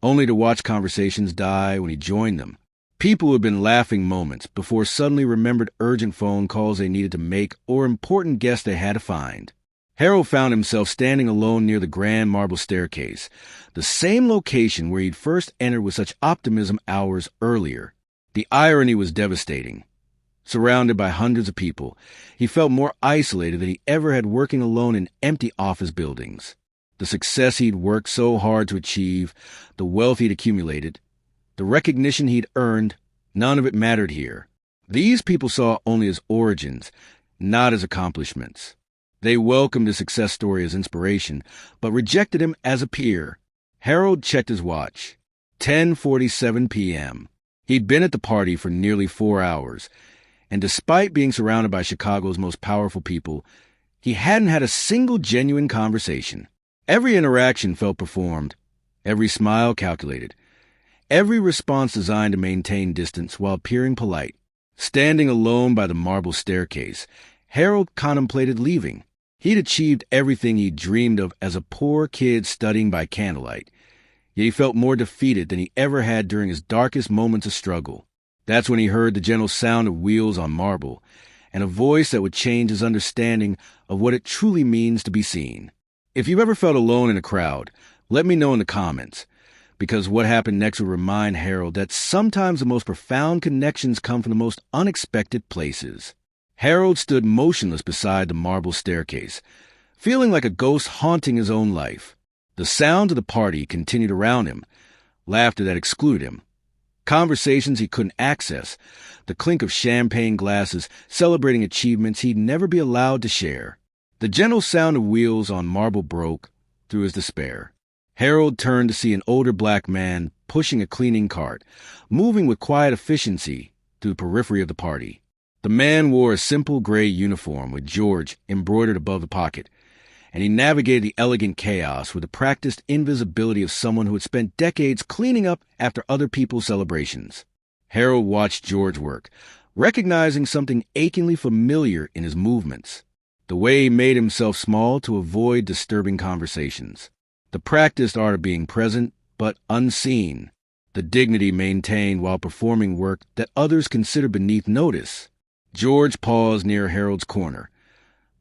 only to watch conversations die when he joined them. People who had been laughing moments before suddenly remembered urgent phone calls they needed to make or important guests they had to find. Harold found himself standing alone near the grand marble staircase, the same location where he'd first entered with such optimism hours earlier. The irony was devastating. Surrounded by hundreds of people, he felt more isolated than he ever had working alone in empty office buildings. The success he'd worked so hard to achieve, the wealth he'd accumulated, the recognition he'd earned, none of it mattered here. These people saw only his origins, not his accomplishments. They welcomed his success story as inspiration, but rejected him as a peer. Harold checked his watch. 10:47 p.m. He'd been at the party for nearly 4 hours, and despite being surrounded by Chicago's most powerful people, he hadn't had a single genuine conversation. Every interaction felt performed, every smile calculated, every response designed to maintain distance while appearing polite. Standing alone by the marble staircase, Harold contemplated leaving. He'd achieved everything he'd dreamed of as a poor kid studying by candlelight, yet he felt more defeated than he ever had during his darkest moments of struggle. That's when he heard the gentle sound of wheels on marble, and a voice that would change his understanding of what it truly means to be seen. If you've ever felt alone in a crowd, let me know in the comments, because what happened next will remind Harold that sometimes the most profound connections come from the most unexpected places. Harold stood motionless beside the marble staircase, feeling like a ghost haunting his own life. The sound of the party continued around him, laughter that excluded him, conversations he couldn't access, the clink of champagne glasses celebrating achievements he'd never be allowed to share. The gentle sound of wheels on marble broke through his despair. Harold turned to see an older black man pushing a cleaning cart, moving with quiet efficiency through the periphery of the party. The man wore a simple gray uniform with George embroidered above the pocket, and he navigated the elegant chaos with the practiced invisibility of someone who had spent decades cleaning up after other people's celebrations. Harold watched George work, recognizing something achingly familiar in his movements. The way he made himself small to avoid disturbing conversations. The practiced art of being present, but unseen. The dignity maintained while performing work that others consider beneath notice. George paused near Harold's corner,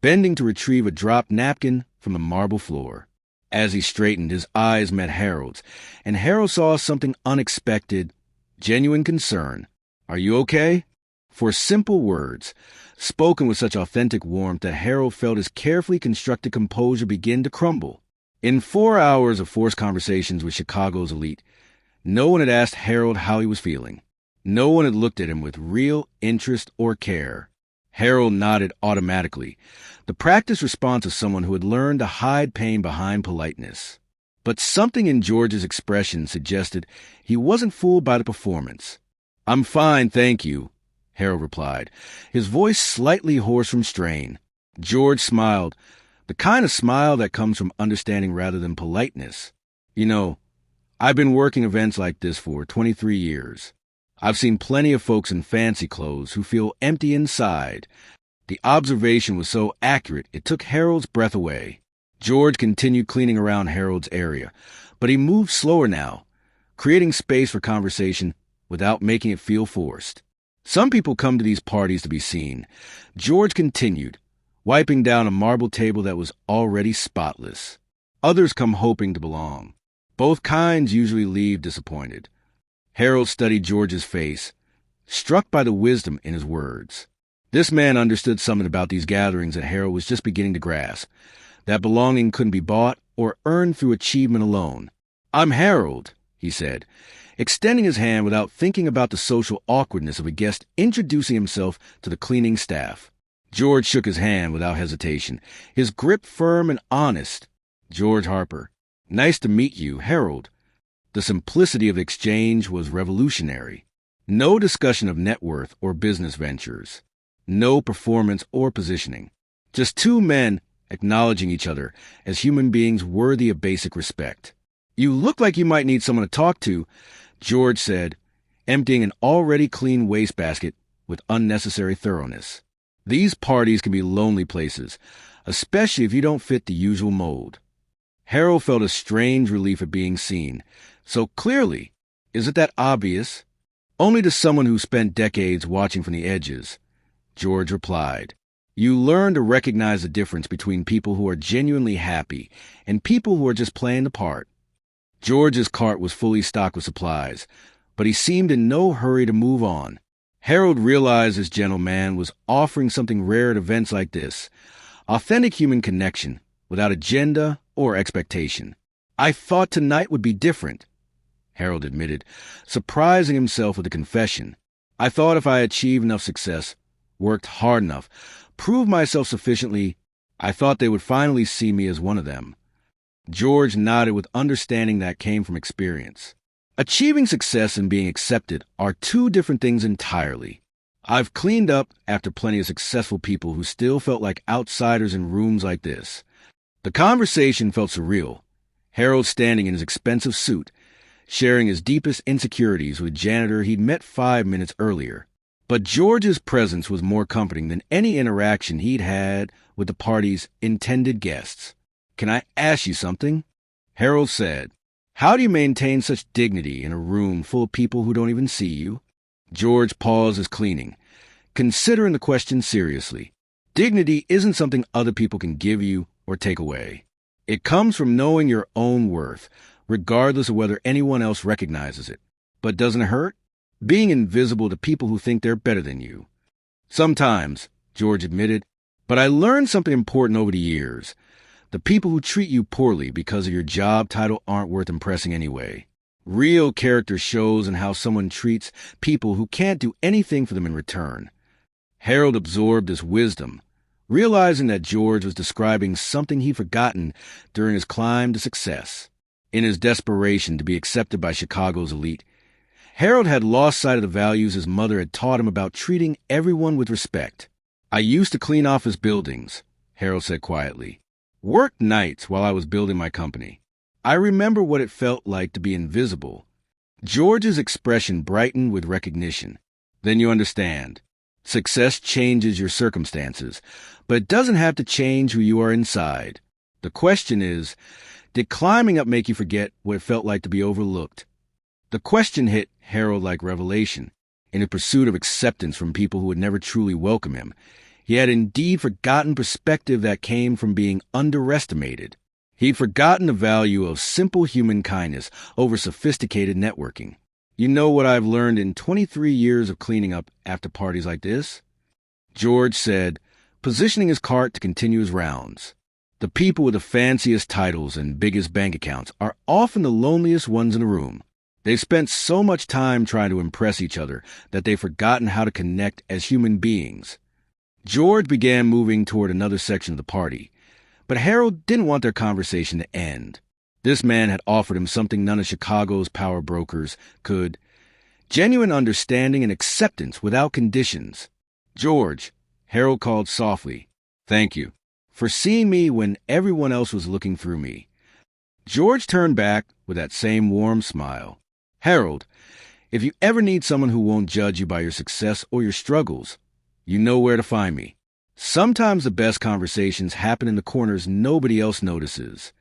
bending to retrieve a dropped napkin from the marble floor. As he straightened, his eyes met Harold's, and Harold saw something unexpected, genuine concern. "Are you okay?" For simple words, spoken with such authentic warmth that Harold felt his carefully constructed composure begin to crumble. In 4 hours of forced conversations with Chicago's elite, no one had asked Harold how he was feeling. No one had looked at him with real interest or care. Harold nodded automatically, the practiced response of someone who had learned to hide pain behind politeness. But something in George's expression suggested he wasn't fooled by the performance. "I'm fine, thank you," Harold replied, his voice slightly hoarse from strain. George smiled, the kind of smile that comes from understanding rather than politeness. "You know, I've been working events like this for 23 years. I've seen plenty of folks in fancy clothes who feel empty inside." The observation was so accurate it took Harold's breath away. George continued cleaning around Harold's area, but he moved slower now, creating space for conversation without making it feel forced. "Some people come to these parties to be seen," George continued, wiping down a marble table that was already spotless. "Others come hoping to belong. Both kinds usually leave disappointed." Harold studied George's face, struck by the wisdom in his words. This man understood something about these gatherings that Harold was just beginning to grasp, that belonging couldn't be bought or earned through achievement alone. "I'm Harold," he said, extending his hand without thinking about the social awkwardness of a guest introducing himself to the cleaning staff. George shook his hand without hesitation, his grip firm and honest. "George Harper. Nice to meet you, Harold." The simplicity of the exchange was revolutionary. No discussion of net worth or business ventures. No performance or positioning. Just two men acknowledging each other as human beings worthy of basic respect. "You look like you might need someone to talk to," George said, emptying an already clean wastebasket with unnecessary thoroughness. These parties can be lonely places, especially if you don't fit the usual mold. Harold felt a strange relief at being seen. So clearly, is it that obvious? Only to someone who spent decades watching from the edges. George replied, "You learn to recognize the difference between people who are genuinely happy and people who are just playing the part." George's cart was fully stocked with supplies, but he seemed in no hurry to move on. Harold realized this gentleman was offering something rare at events like this, authentic human connection, without agenda or expectation. "I thought tonight would be different," Harold admitted, surprising himself with the confession. "I thought if I achieved enough success, worked hard enough, proved myself sufficiently, I thought they would finally see me as one of them. George nodded with understanding that came from experience. Achieving success and being accepted are two different things entirely. I've cleaned up after plenty of successful people who still felt like outsiders in rooms like this. The conversation felt surreal. Harold standing in his expensive suit, sharing his deepest insecurities with Janitor he'd met 5 minutes earlier. But George's presence was more comforting than any interaction he'd had with the party's intended guests. "Can I ask you something?" Harold said. "How do you maintain such dignity in a room full of people who don't even see you?" George paused his cleaning, considering the question seriously. Dignity isn't something other people can give you or take away. It comes from knowing your own worth, regardless of whether anyone else recognizes it. But doesn't it hurt? Being invisible to people who think they're better than you. Sometimes, George admitted, but I learned something important over the years. The people who treat you poorly because of your job title aren't worth impressing anyway. Real character shows in how someone treats people who can't do anything for them in return. Harold absorbed this wisdom, realizing that George was describing something he'd forgotten during his climb to success. In his desperation to be accepted by Chicago's elite, Harold had lost sight of the values his mother had taught him about treating everyone with respect. "I used to clean office buildings," Harold said quietly. "Worked nights while I was building my company. I remember what it felt like to be invisible." George's expression brightened with recognition. "Then you understand. Success changes your circumstances, but it doesn't have to change who you are inside. The question is, did climbing up make you forget what it felt like to be overlooked?" The question hit Harold like revelation. In a pursuit of acceptance from people who would never truly welcome him, he had indeed forgotten perspective that came from being underestimated. He'd forgotten the value of simple human kindness over sophisticated networking. "You know what I've learned in 23 years of cleaning up after parties like this?" George said, positioning his cart to continue his rounds. "The people with the fanciest titles and biggest bank accounts are often the loneliest ones in the room. They've spent so much time trying to impress each other that they've forgotten how to connect as human beings." George began moving toward another section of the party, but Harold didn't want their conversation to end. This man had offered him something none of Chicago's power brokers could: genuine understanding and acceptance without conditions. "George," Harold called softly, "thank you for seeing me when everyone else was looking through me." George turned back with that same warm smile. "Harold, if you ever need someone who won't judge you by your success or your struggles, you know where to find me." Sometimes the best conversations happen in the corners nobody else notices.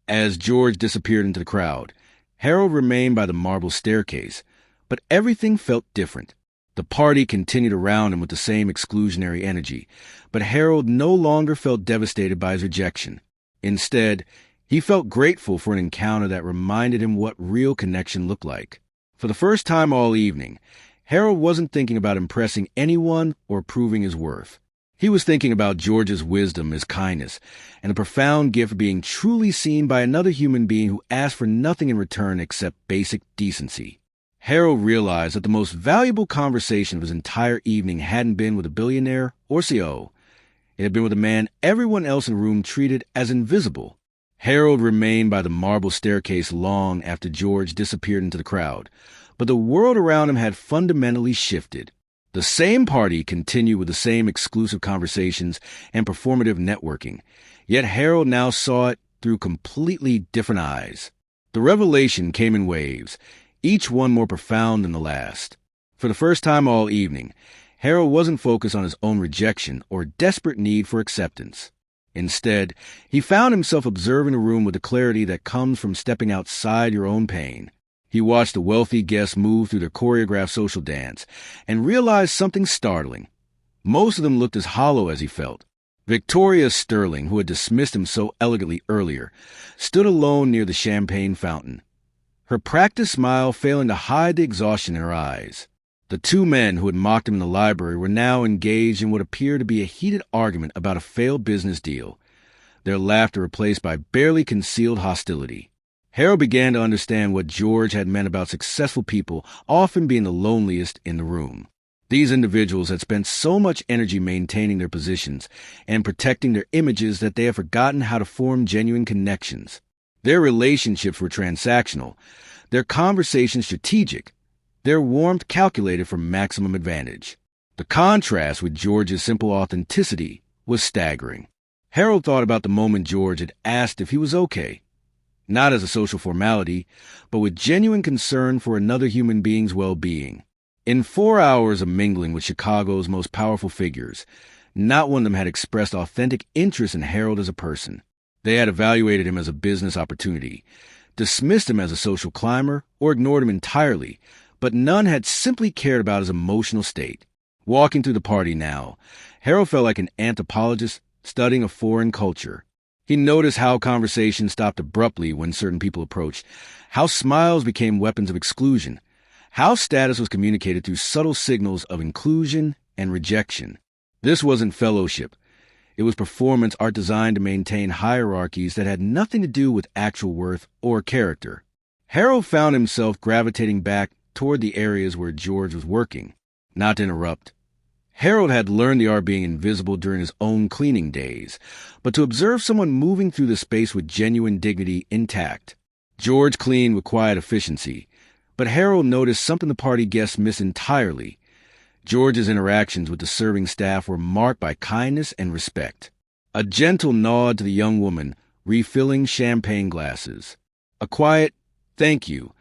As George disappeared into the crowd, Harold remained by the marble staircase, but everything felt different. The party continued around him with the same exclusionary energy, but Harold no longer felt devastated by his rejection. Instead, he felt grateful for an encounter that reminded him what real connection looked like. For the first time all evening, Harold wasn't thinking about impressing anyone or proving his worth. He was thinking about George's wisdom, his kindness, and the profound gift of being truly seen by another human being who asked for nothing in return except basic decency. Harold realized that the most valuable conversation of his entire evening hadn't been with a billionaire or CO. It had been with a man everyone else in the room treated as invisible. Harold remained by the marble staircase long after George disappeared into the crowd, but the world around him had fundamentally shifted. The same party continued with the same exclusive conversations and performative networking, yet Harold now saw it through completely different eyes. The revelation came in waves, each one more profound than the last. For the first time all evening, Harold wasn't focused on his own rejection or desperate need for acceptance. Instead, he found himself observing the room with the clarity that comes from stepping outside your own pain. He watched the wealthy guests move through their choreographed social dance and realized something startling. Most of them looked as hollow as he felt. Victoria Sterling, who had dismissed him so elegantly earlier, stood alone near the champagne fountain, her practiced smile failing to hide the exhaustion in her eyes. The two men who had mocked him in the library were now engaged in what appeared to be a heated argument about a failed business deal, their laughter replaced by barely concealed hostility. Harold began to understand what George had meant about successful people often being the loneliest in the room. These individuals had spent so much energy maintaining their positions and protecting their images that they had forgotten how to form genuine connections. Their relationships were transactional, their conversations strategic, their warmth calculated for maximum advantage. The contrast with George's simple authenticity was staggering. Harold thought about the moment George had asked if he was okay, not as a social formality, but with genuine concern for another human being's well-being. In 4 hours of mingling with Chicago's most powerful figures, not one of them had expressed authentic interest in Harold as a person. They had evaluated him as a business opportunity, dismissed him as a social climber, or ignored him entirely, but none had simply cared about his emotional state. Walking through the party now, Harold felt like an anthropologist studying a foreign culture. He noticed how conversation stopped abruptly when certain people approached, how smiles became weapons of exclusion, how status was communicated through subtle signals of inclusion and rejection. This wasn't fellowship. It was performance art designed to maintain hierarchies that had nothing to do with actual worth or character. Harold found himself gravitating back toward the areas where George was working, not to interrupt. Harold had learned the art of being invisible during his own cleaning days, but to observe someone moving through the space with genuine dignity intact. George cleaned with quiet efficiency, but Harold noticed something the party guests missed entirely. George's interactions with the serving staff were marked by kindness and respect. A gentle nod to the young woman refilling champagne glasses. A quiet thank you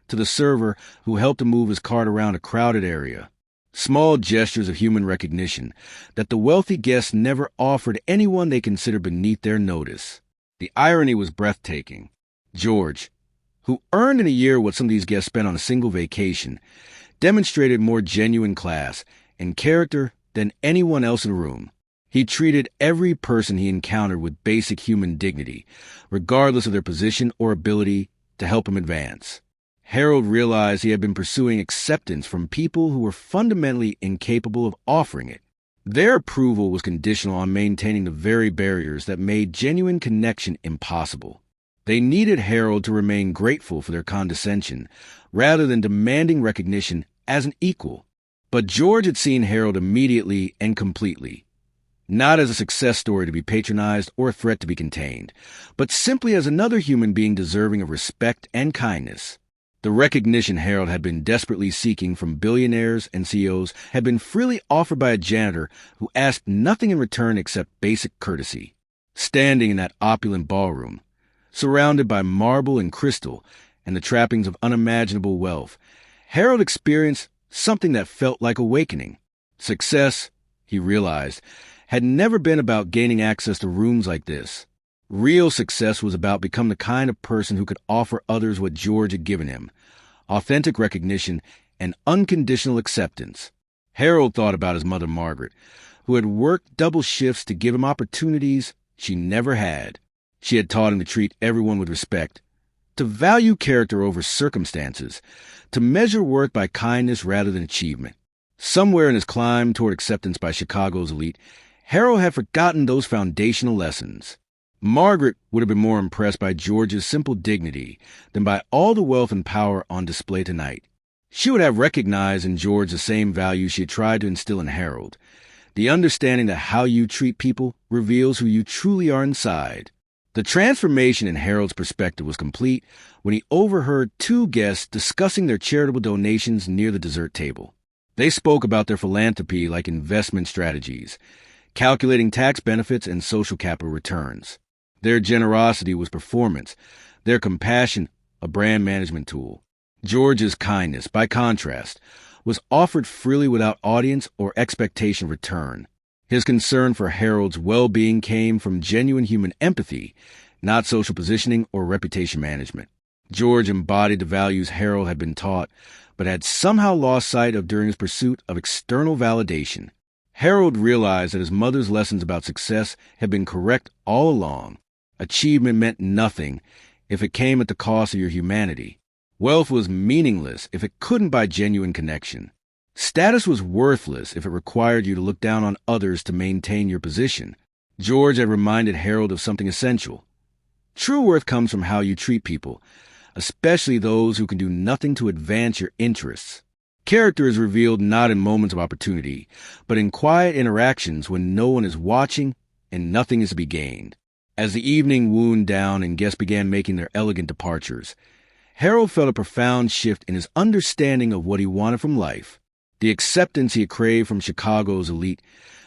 to the server who helped him move his cart around a crowded area. Small gestures of human recognition that the wealthy guests never offered anyone they considered beneath their notice. The irony was breathtaking. George, who earned in a year what some of these guests spent on a single vacation, demonstrated more genuine class and character than anyone else in the room. He treated every person he encountered with basic human dignity, regardless of their position or ability to help him advance. Harold realized he had been pursuing acceptance from people who were fundamentally incapable of offering it. Their approval was conditional on maintaining the very barriers that made genuine connection impossible. They needed Harold to remain grateful for their condescension, rather than demanding recognition as an equal. But George had seen Harold immediately and completely, not as a success story to be patronized or a threat to be contained, but simply as another human being deserving of respect and kindness. The recognition Harold had been desperately seeking from billionaires and CEOs had been freely offered by a janitor who asked nothing in return except basic courtesy. Standing in that opulent ballroom, surrounded by marble and crystal and the trappings of unimaginable wealth, Harold experienced something that felt like awakening. Success, he realized, had never been about gaining access to rooms like this. Real success was about becoming the kind of person who could offer others what George had given him: authentic recognition and unconditional acceptance. Harold thought about his mother Margaret, who had worked double shifts to give him opportunities she never had. She had taught him to treat everyone with respect, to value character over circumstances, to measure worth by kindness rather than achievement. Somewhere in his climb toward acceptance by Chicago's elite, Harold had forgotten those foundational lessons. Margaret would have been more impressed by George's simple dignity than by all the wealth and power on display tonight. She would have recognized in George the same values she had tried to instill in Harold, the understanding that how you treat people reveals who you truly are inside. The transformation in Harold's perspective was complete when he overheard two guests discussing their charitable donations near the dessert table. They spoke about their philanthropy like investment strategies, calculating tax benefits and social capital returns. Their generosity was performance, their compassion a brand management tool. George's kindness, by contrast, was offered freely without audience or expectation of return. His concern for Harold's well-being came from genuine human empathy, not social positioning or reputation management. George embodied the values Harold had been taught, but had somehow lost sight of during his pursuit of external validation. Harold realized that his mother's lessons about success had been correct all along. Achievement meant nothing if it came at the cost of your humanity. Wealth was meaningless if it couldn't buy genuine connection. Status was worthless if it required you to look down on others to maintain your position. George had reminded Harold of something essential. True worth comes from how you treat people, especially those who can do nothing to advance your interests. Character is revealed not in moments of opportunity, but in quiet interactions when no one is watching and nothing is to be gained. As the evening wound down and guests began making their elegant departures, Harold felt a profound shift in his understanding of what he wanted from life. The acceptance he had craved from Chicago's elite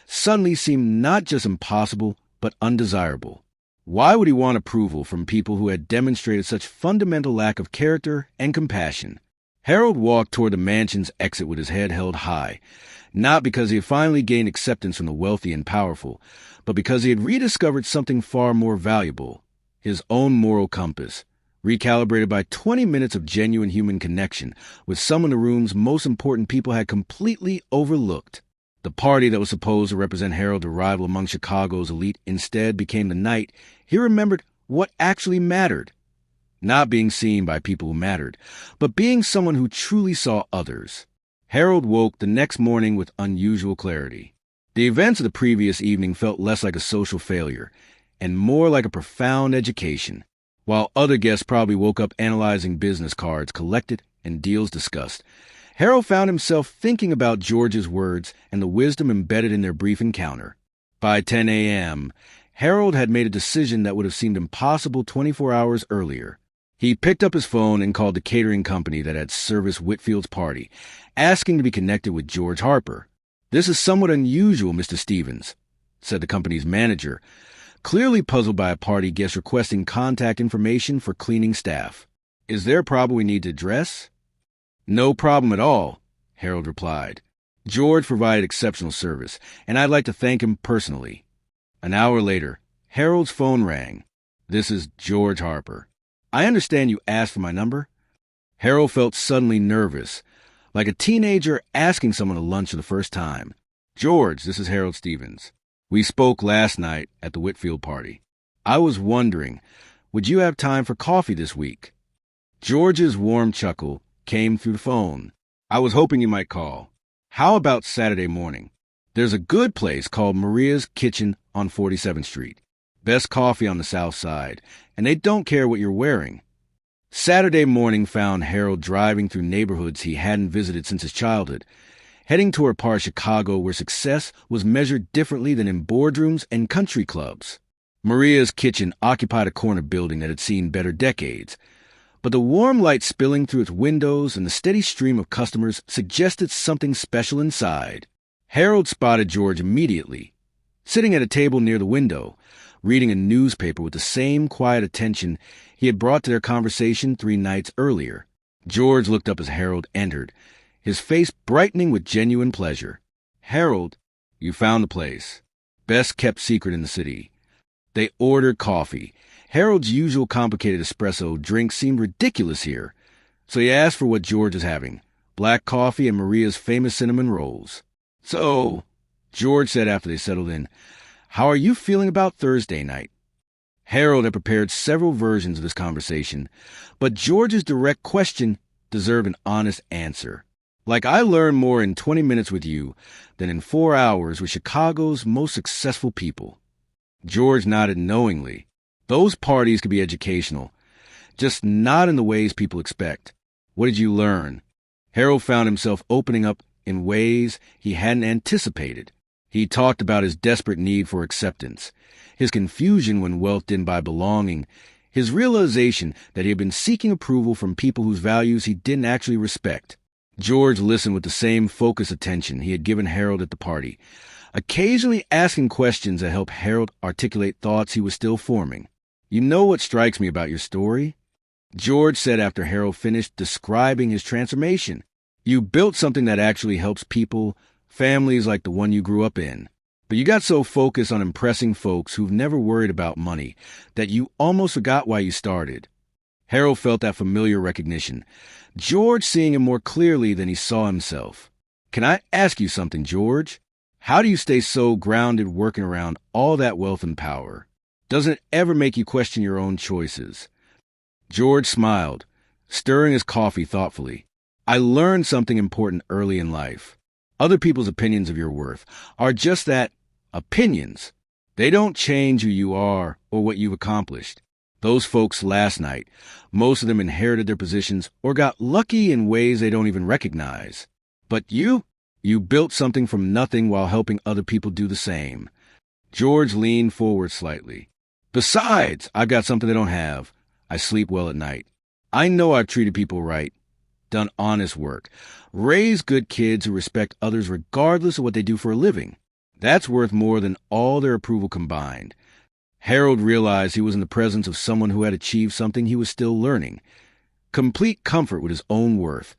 suddenly seemed not just impossible, but undesirable. Why would he want approval from people who had demonstrated such fundamental lack of character and compassion? Harold walked toward the mansion's exit with his head held high, not because he had finally gained acceptance from the wealthy and powerful, but because he had rediscovered something far more valuable, his own moral compass, recalibrated by 20 minutes of genuine human connection with some of the room's most important people had completely overlooked. The party that was supposed to represent Harold's arrival among Chicago's elite instead became the night he remembered what actually mattered. Not being seen by people who mattered, but being someone who truly saw others. Harold woke the next morning with unusual clarity. The events of the previous evening felt less like a social failure and more like a profound education. While other guests probably woke up analyzing business cards collected and deals discussed, Harold found himself thinking about George's words and the wisdom embedded in their brief encounter. By 10 a.m., Harold had made a decision that would have seemed impossible 24 hours earlier. He picked up his phone and called the catering company that had serviced Whitfield's party, asking to be connected with George Harper. "This is somewhat unusual, Mr. Stevens," said the company's manager, clearly puzzled by a party guest requesting contact information for cleaning staff. "Is there a problem we need to address?" "No problem at all," Harold replied. "George provided exceptional service, and I'd like to thank him personally." An hour later, Harold's phone rang. "This is George Harper. I understand you asked for my number?" Harold felt suddenly nervous, like a teenager asking someone to lunch for the first time. "George, this is Harold Stevens. We spoke last night at the Whitfield party. I was wondering, would you have time for coffee this week?" George's warm chuckle came through the phone. "I was hoping you might call. How about Saturday morning? There's a good place called Maria's Kitchen on 47th Street. Best coffee on the South Side, and they don't care what you're wearing." Saturday morning found Harold driving through neighborhoods he hadn't visited since his childhood, heading toward a part of Chicago where success was measured differently than in boardrooms and country clubs. Maria's Kitchen occupied a corner building that had seen better decades, but the warm light spilling through its windows and the steady stream of customers suggested something special inside. Harold spotted George immediately, sitting at a table near the window, reading a newspaper with the same quiet attention he had brought to their conversation 3 nights earlier. George looked up as Harold entered, his face brightening with genuine pleasure. "Harold, you found the place. Best kept secret in the city." They ordered coffee. Harold's usual complicated espresso drink seemed ridiculous here, so he asked for what George was having, black coffee and Maria's famous cinnamon rolls. "So," George said after they settled in, "how are you feeling about Thursday night?" Harold had prepared several versions of this conversation, but George's direct question deserved an honest answer. "Like I learned more in 20 minutes with you than in 4 hours with Chicago's most successful people." George nodded knowingly. Those parties could be educational, just not in the ways people expect. "What did you learn?" Harold found himself opening up in ways he hadn't anticipated. He talked about his desperate need for acceptance, his confusion when wealth didn't buy belonging, his realization that he had been seeking approval from people whose values he didn't actually respect. George listened with the same focused attention he had given Harold at the party, occasionally asking questions that helped Harold articulate thoughts he was still forming. "You know what strikes me about your story?" George said after Harold finished describing his transformation. "You built something that actually helps people, families like the one you grew up in. But you got so focused on impressing folks who've never worried about money that you almost forgot why you started." Harold felt that familiar recognition, George seeing him more clearly than he saw himself. "Can I ask you something, George? How do you stay so grounded working around all that wealth and power? Doesn't it ever make you question your own choices?" George smiled, stirring his coffee thoughtfully. "I learned something important early in life. Other people's opinions of your worth are just that, opinions. They don't change who you are or what you've accomplished. Those folks last night, most of them inherited their positions or got lucky in ways they don't even recognize. But you built something from nothing while helping other people do the same. George leaned forward slightly. Besides, I've got something they don't have. I sleep well at night. I know I've treated people right, done honest work, raised good kids who respect others regardless of what they do for a living. That's worth more than all their approval combined. Harold realized he was in the presence of someone who had achieved something he was still learning. Complete comfort with his own worth,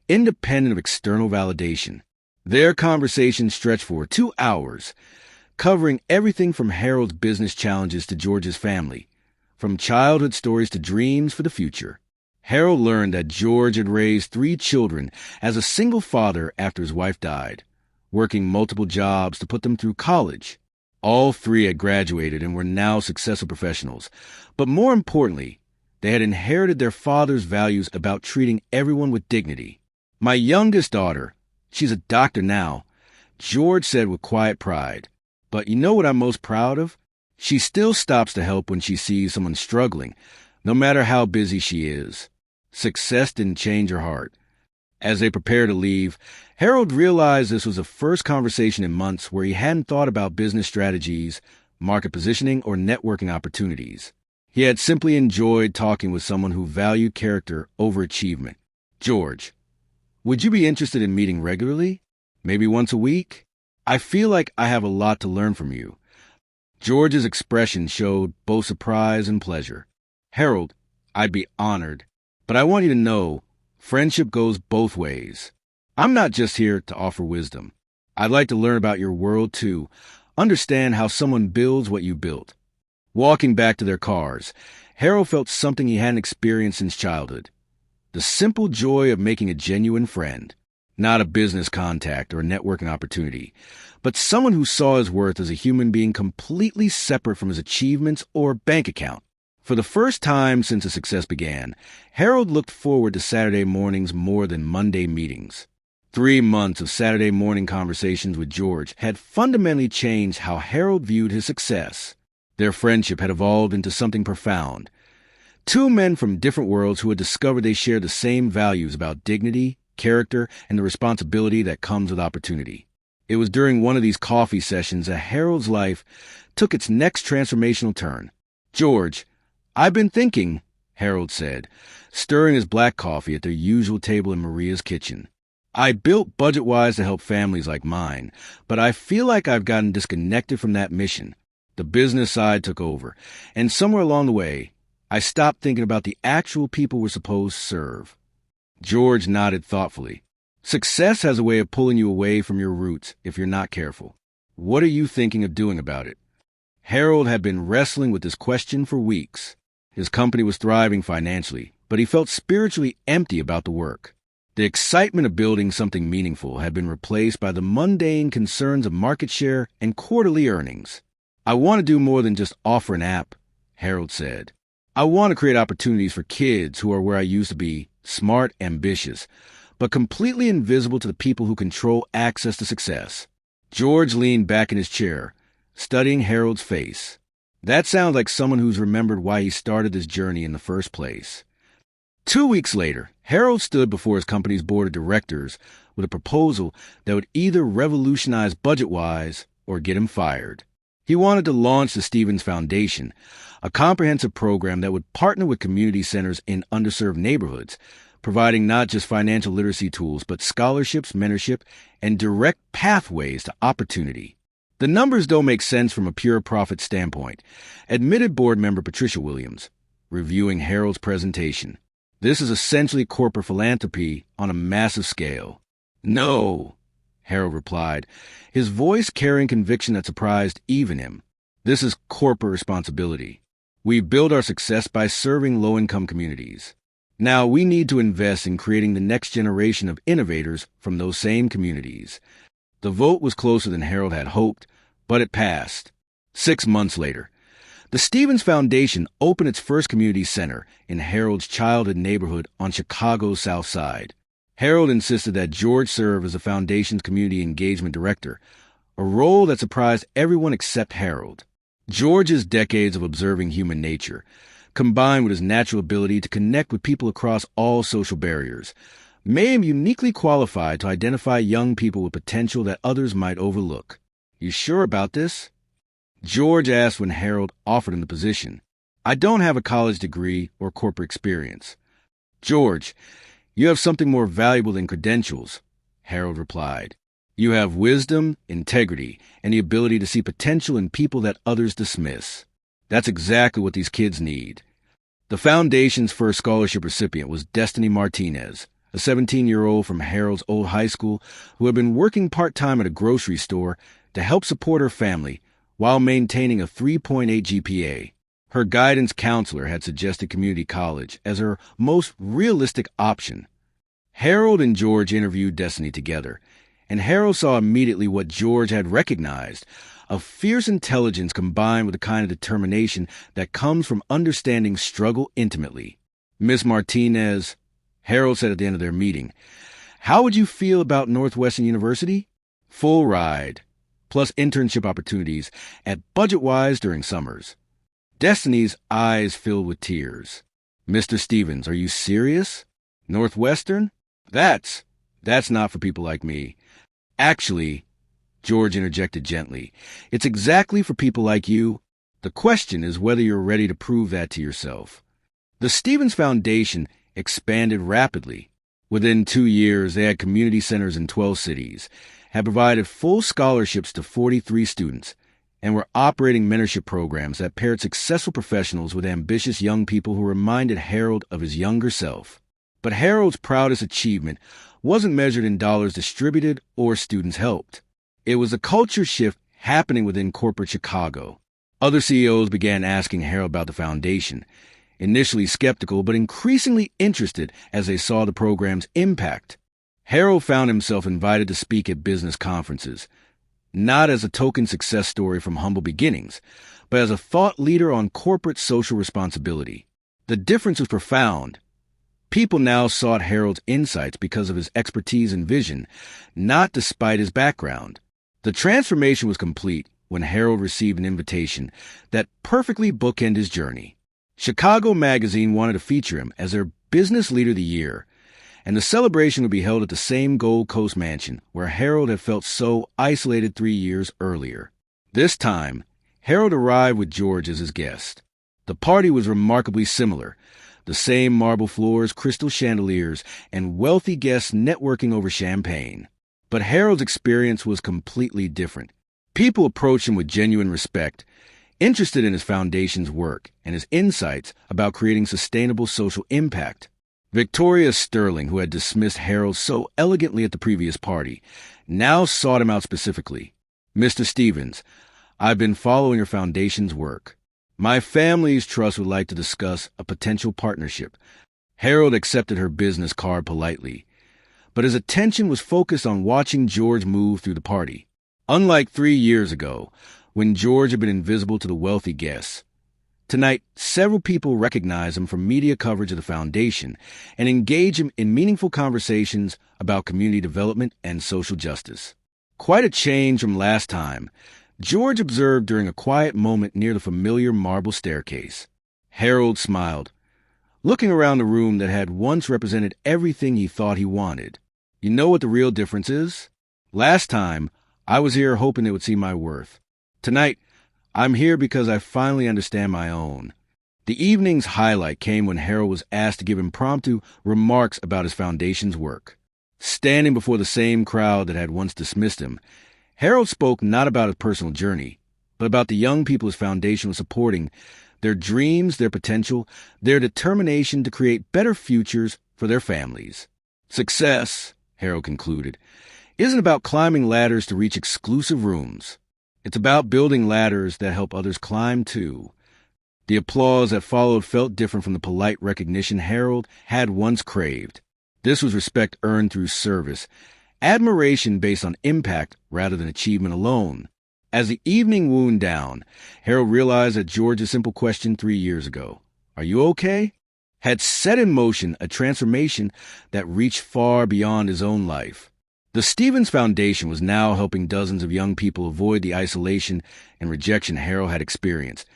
independent of external validation. Their conversation stretched for 2 hours, covering everything from Harold's business challenges to George's family, from childhood stories to dreams for the future. Harold learned that George had raised 3 children as a single father after his wife died, working multiple jobs to put them through college. All 3 had graduated and were now successful professionals. But more importantly, they had inherited their father's values about treating everyone with dignity. My youngest daughter, she's a doctor now, George said with quiet pride. But you know what I'm most proud of? She still stops to help when she sees someone struggling, no matter how busy she is. Success didn't change her heart. As they prepared to leave, Harold realized this was the first conversation in months where he hadn't thought about business strategies, market positioning, or networking opportunities. He had simply enjoyed talking with someone who valued character over achievement. George, would you be interested in meeting regularly? Maybe once a week? I feel like I have a lot to learn from you. George's expression showed both surprise and pleasure. Harold, I'd be honored, but I want you to know, friendship goes both ways. I'm not just here to offer wisdom. I'd like to learn about your world, too. Understand how someone builds what you built. Walking back to their cars, Harold felt something he hadn't experienced since childhood. The simple joy of making a genuine friend. Not a business contact or a networking opportunity, but someone who saw his worth as a human being completely separate from his achievements or bank account. For the first time since his success began, Harold looked forward to Saturday mornings more than Monday meetings. 3 months of Saturday morning conversations with George had fundamentally changed how Harold viewed his success. Their friendship had evolved into something profound. 2 men from different worlds who had discovered they shared the same values about dignity, character, and the responsibility that comes with opportunity. It was during one of these coffee sessions that Harold's life took its next transformational turn. George, I've been thinking, Harold said, stirring his black coffee at their usual table in Maria's kitchen. I built budget-wise to help families like mine, but I feel like I've gotten disconnected from that mission. The business side took over, and somewhere along the way, I stopped thinking about the actual people we're supposed to serve. George nodded thoughtfully. Success has a way of pulling you away from your roots if you're not careful. What are you thinking of doing about it? Harold had been wrestling with this question for weeks. His company was thriving financially, but he felt spiritually empty about the work. The excitement of building something meaningful had been replaced by the mundane concerns of market share and quarterly earnings. I want to do more than just offer an app, Harold said. I want to create opportunities for kids who are where I used to be, smart, ambitious, but completely invisible to the people who control access to success. George leaned back in his chair, studying Harold's face. That sounds like someone who's remembered why he started this journey in the first place. 2 weeks later, Harold stood before his company's board of directors with a proposal that would either revolutionize budget-wise or get him fired. He wanted to launch the Stevens Foundation, a comprehensive program that would partner with community centers in underserved neighborhoods, providing not just financial literacy tools, but scholarships, mentorship, and direct pathways to opportunity. The numbers don't make sense from a pure profit standpoint, admitted board member Patricia Williams, reviewing Harold's presentation. This is essentially corporate philanthropy on a massive scale. No, Harold replied, his voice carrying conviction that surprised even him. This is corporate responsibility. We build our success by serving low-income communities. Now we need to invest in creating the next generation of innovators from those same communities. The vote was closer than Harold had hoped, but it passed. 6 months later, the Stevens Foundation opened its first community center in Harold's childhood neighborhood on Chicago's South Side. Harold insisted that George serve as the foundation's community engagement director, a role that surprised everyone except Harold. George's decades of observing human nature, combined with his natural ability to connect with people across all social barriers, made him uniquely qualified to identify young people with potential that others might overlook. You sure about this? George asked when Harold offered him the position. I don't have a college degree or corporate experience. George, you have something more valuable than credentials, Harold replied. You have wisdom, integrity, and the ability to see potential in people that others dismiss. That's exactly what these kids need. The foundation's first scholarship recipient was Destiny Martinez, a 17-year-old from Harold's old high school who had been working part-time at a grocery store to help support her family while maintaining a 3.8 GPA. Her guidance counselor had suggested community college as her most realistic option. Harold and George interviewed Destiny together, and Harold saw immediately what George had recognized, a fierce intelligence combined with the kind of determination that comes from understanding struggle intimately. Miss Martinez, Harold said at the end of their meeting, how would you feel about Northwestern University? Full ride, plus internship opportunities at budget-wise during summers. Destiny's eyes filled with tears. Mr. Stevens, are you serious? Northwestern? That's not for people like me. Actually, George interjected gently, it's exactly for people like you. The question is whether you're ready to prove that to yourself. The Stevens Foundation expanded rapidly. Within 2 years, they had community centers in 12 cities, had provided full scholarships to 43 students, and were operating mentorship programs that paired successful professionals with ambitious young people who reminded Harold of his younger self. But Harold's proudest achievement wasn't measured in dollars distributed or students helped. It was a culture shift happening within corporate Chicago. Other CEOs began asking Harold about the foundation, initially skeptical but increasingly interested as they saw the program's impact. Harold found himself invited to speak at business conferences, not as a token success story from humble beginnings, but as a thought leader on corporate social responsibility. The difference was profound. People now sought Harold's insights because of his expertise and vision, not despite his background. The transformation was complete when Harold received an invitation that perfectly bookended his journey. Chicago Magazine wanted to feature him as their Business Leader of the Year, and the celebration would be held at the same Gold Coast mansion where Harold had felt so isolated 3 years earlier. This time, Harold arrived with George as his guest. The party was remarkably similar. The same marble floors, crystal chandeliers, and wealthy guests networking over champagne. But Harold's experience was completely different. People approached him with genuine respect, interested in his foundation's work and his insights about creating sustainable social impact. Victoria Sterling, who had dismissed Harold so elegantly at the previous party, now sought him out specifically. Mr. Stevens, I've been following your foundation's work. My family's trust would like to discuss a potential partnership. Harold accepted her business card politely, but his attention was focused on watching George move through the party. Unlike 3 years ago, when George had been invisible to the wealthy guests, tonight several people recognized him from media coverage of the foundation and engaged him in meaningful conversations about community development and social justice. Quite a change from last time, George observed during a quiet moment near the familiar marble staircase. Harold smiled, looking around the room that had once represented everything he thought he wanted. You know what the real difference is? Last time, I was here hoping they would see my worth. Tonight, I'm here because I finally understand my own. The evening's highlight came when Harold was asked to give impromptu remarks about his foundation's work. Standing before the same crowd that had once dismissed him, Harold spoke not about his personal journey, but about the young people his foundation was supporting, their dreams, their potential, their determination to create better futures for their families. Success, Harold concluded, isn't about climbing ladders to reach exclusive rooms. It's about building ladders that help others climb too. The applause that followed felt different from the polite recognition Harold had once craved. This was respect earned through service, admiration based on impact rather than achievement alone. As the evening wound down, Harold realized that George's simple question 3 years ago, "Are you okay?" had set in motion a transformation that reached far beyond his own life. The Stevens Foundation was now helping dozens of young people avoid the isolation and rejection Harold had experienced,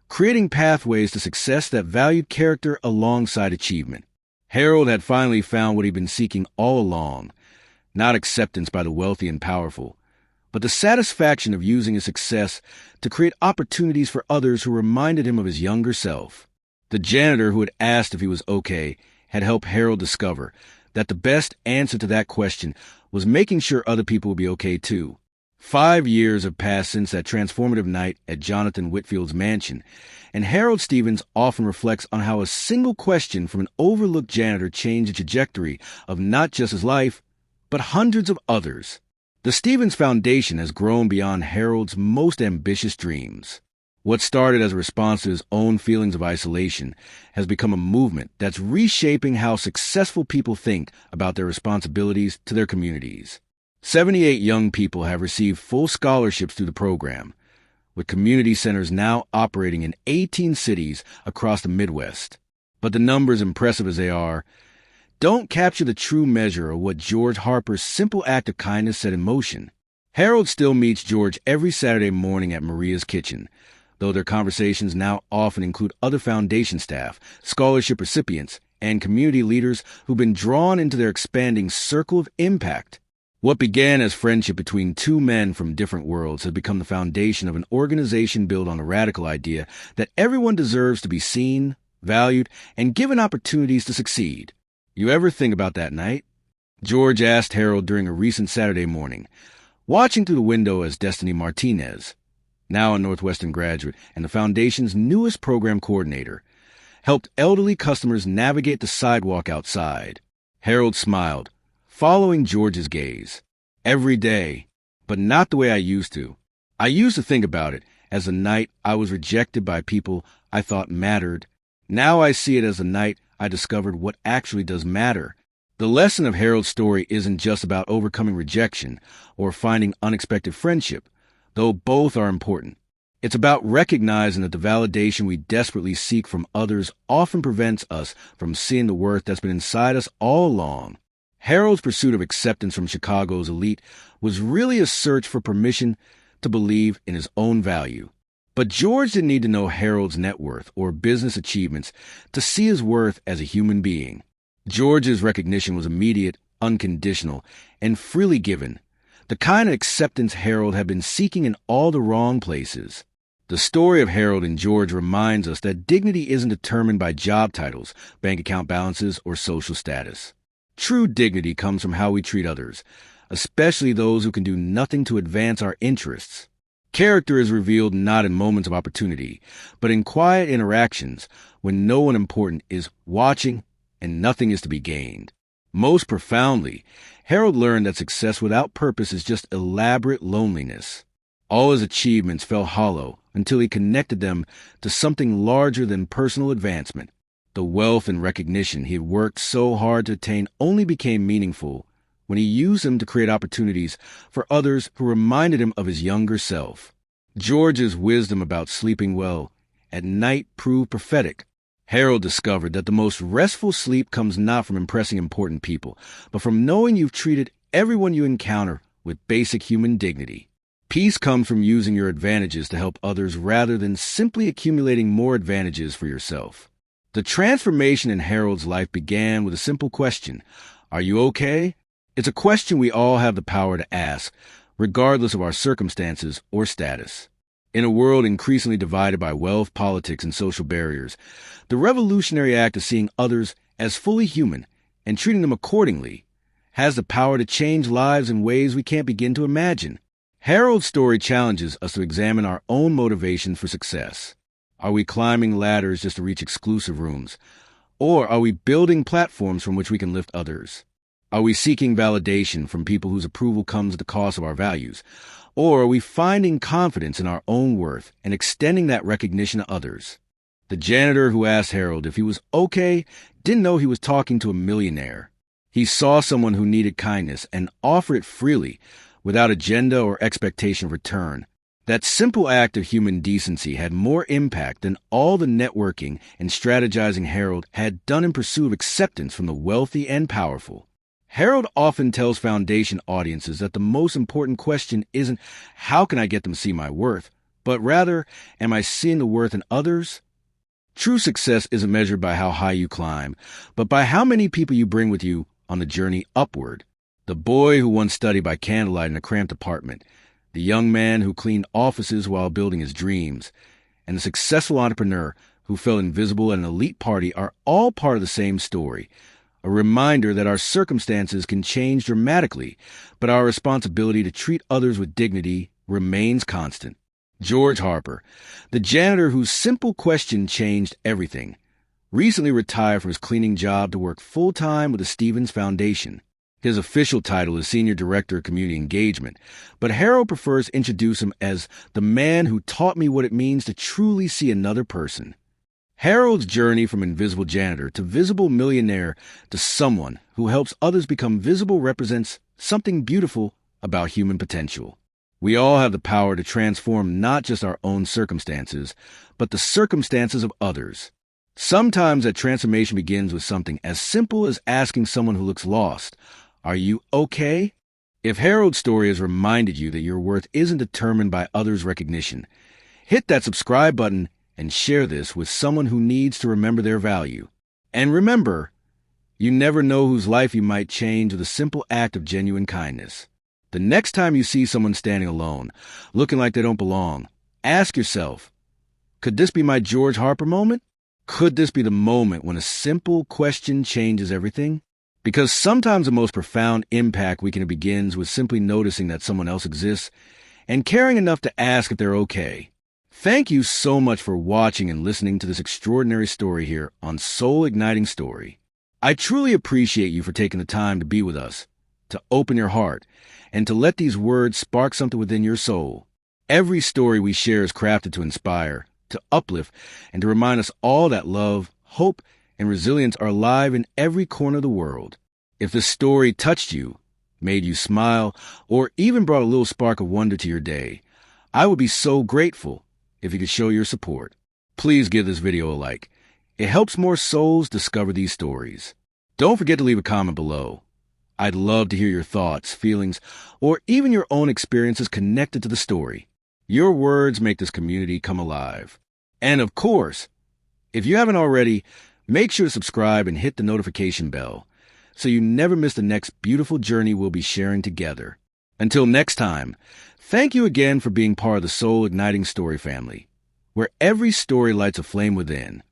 creating pathways to success that valued character alongside achievement. Harold had finally found what he'd been seeking all along, not acceptance by the wealthy and powerful, but the satisfaction of using his success to create opportunities for others who reminded him of his younger self. The janitor who had asked if he was okay had helped Harold discover that the best answer to that question was making sure other people would be okay too. 5 years have passed since that transformative night at Jonathan Whitfield's mansion, and Harold Stevens often reflects on how a single question from an overlooked janitor changed the trajectory of not just his life, but hundreds of others. The Stevens Foundation has grown beyond Harold's most ambitious dreams. What started as a response to his own feelings of isolation has become a movement that's reshaping how successful people think about their responsibilities to their communities. 78 young people have received full scholarships through the program, with community centers now operating in 18 cities across the Midwest. But the numbers, impressive as they are, don't capture the true measure of what George Harper's simple act of kindness set in motion. Harold still meets George every Saturday morning at Maria's kitchen, though their conversations now often include other foundation staff, scholarship recipients, and community leaders who've been drawn into their expanding circle of impact. What began as friendship between two men from different worlds has become the foundation of an organization built on the radical idea that everyone deserves to be seen, valued, and given opportunities to succeed. You ever think about that night? George asked Harold during a recent Saturday morning, watching through the window as Destiny Martinez, now a Northwestern graduate and the Foundation's newest program coordinator, helped elderly customers navigate the sidewalk outside. Harold smiled, following George's gaze. Every day, but not the way I used to. I used to think about it as a night I was rejected by people I thought mattered. Now I see it as a night I discovered what actually does matter. The lesson of Harold's story isn't just about overcoming rejection or finding unexpected friendship, though both are important. It's about recognizing that the validation we desperately seek from others often prevents us from seeing the worth that's been inside us all along. Harold's pursuit of acceptance from Chicago's elite was really a search for permission to believe in his own value. But George didn't need to know Harold's net worth or business achievements to see his worth as a human being. George's recognition was immediate, unconditional, and freely given, the kind of acceptance Harold had been seeking in all the wrong places. The story of Harold and George reminds us that dignity isn't determined by job titles, bank account balances, or social status. True dignity comes from how we treat others, especially those who can do nothing to advance our interests. Character is revealed not in moments of opportunity, but in quiet interactions when no one important is watching and nothing is to be gained. Most profoundly, Harold learned that success without purpose is just elaborate loneliness. All his achievements fell hollow until he connected them to something larger than personal advancement. The wealth and recognition he had worked so hard to attain only became meaningful when he used them to create opportunities for others who reminded him of his younger self. George's wisdom about sleeping well at night proved prophetic. Harold discovered that the most restful sleep comes not from impressing important people, but from knowing you've treated everyone you encounter with basic human dignity. Peace comes from using your advantages to help others rather than simply accumulating more advantages for yourself. The transformation in Harold's life began with a simple question: are you okay? It's a question we all have the power to ask, regardless of our circumstances or status. In a world increasingly divided by wealth, politics, and social barriers, the revolutionary act of seeing others as fully human and treating them accordingly has the power to change lives in ways we can't begin to imagine. Harold's story challenges us to examine our own motivations for success. Are we climbing ladders just to reach exclusive rooms? Or are we building platforms from which we can lift others? Are we seeking validation from people whose approval comes at the cost of our values? Or are we finding confidence in our own worth and extending that recognition to others? The janitor who asked Harold if he was okay didn't know he was talking to a millionaire. He saw someone who needed kindness and offered it freely, without agenda or expectation of return. That simple act of human decency had more impact than all the networking and strategizing Harold had done in pursuit of acceptance from the wealthy and powerful. Harold often tells foundation audiences that the most important question isn't how can I get them to see my worth, but rather, am I seeing the worth in others? True success isn't measured by how high you climb, but by how many people you bring with you on the journey upward. The boy who once studied by candlelight in a cramped apartment, the young man who cleaned offices while building his dreams, and the successful entrepreneur who felt invisible at an elite party are all part of the same story. A reminder that our circumstances can change dramatically, but our responsibility to treat others with dignity remains constant. George Harper, the janitor whose simple question changed everything, recently retired from his cleaning job to work full-time with the Stevens Foundation. His official title is Senior Director of Community Engagement, but Harold prefers to introduce him as the man who taught me what it means to truly see another person. Harold's journey from invisible janitor to visible millionaire to someone who helps others become visible represents something beautiful about human potential. We all have the power to transform not just our own circumstances, but the circumstances of others. Sometimes that transformation begins with something as simple as asking someone who looks lost, "Are you okay?" If Harold's story has reminded you that your worth isn't determined by others' recognition, hit that subscribe button and share this with someone who needs to remember their value. And remember, you never know whose life you might change with a simple act of genuine kindness. The next time you see someone standing alone, looking like they don't belong, ask yourself, could this be my George Harper moment? Could this be the moment when a simple question changes everything? Because sometimes the most profound impact we can have begins with simply noticing that someone else exists and caring enough to ask if they're okay. Thank you so much for watching and listening to this extraordinary story here on Soul Igniting Story. I truly appreciate you for taking the time to be with us, to open your heart, and to let these words spark something within your soul. Every story we share is crafted to inspire, to uplift, and to remind us all that love, hope, and resilience are alive in every corner of the world. If this story touched you, made you smile, or even brought a little spark of wonder to your day, I would be so grateful if you could show your support. Please give this video a like. It helps more souls discover these stories. Don't forget to leave a comment below. I'd love to hear your thoughts, feelings, or even your own experiences connected to the story. Your words make this community come alive. And of course, if you haven't already, make sure to subscribe and hit the notification bell so you never miss the next beautiful journey we'll be sharing together. Until next time, thank you again for being part of the Soul Igniting Story family, where every story lights a flame within.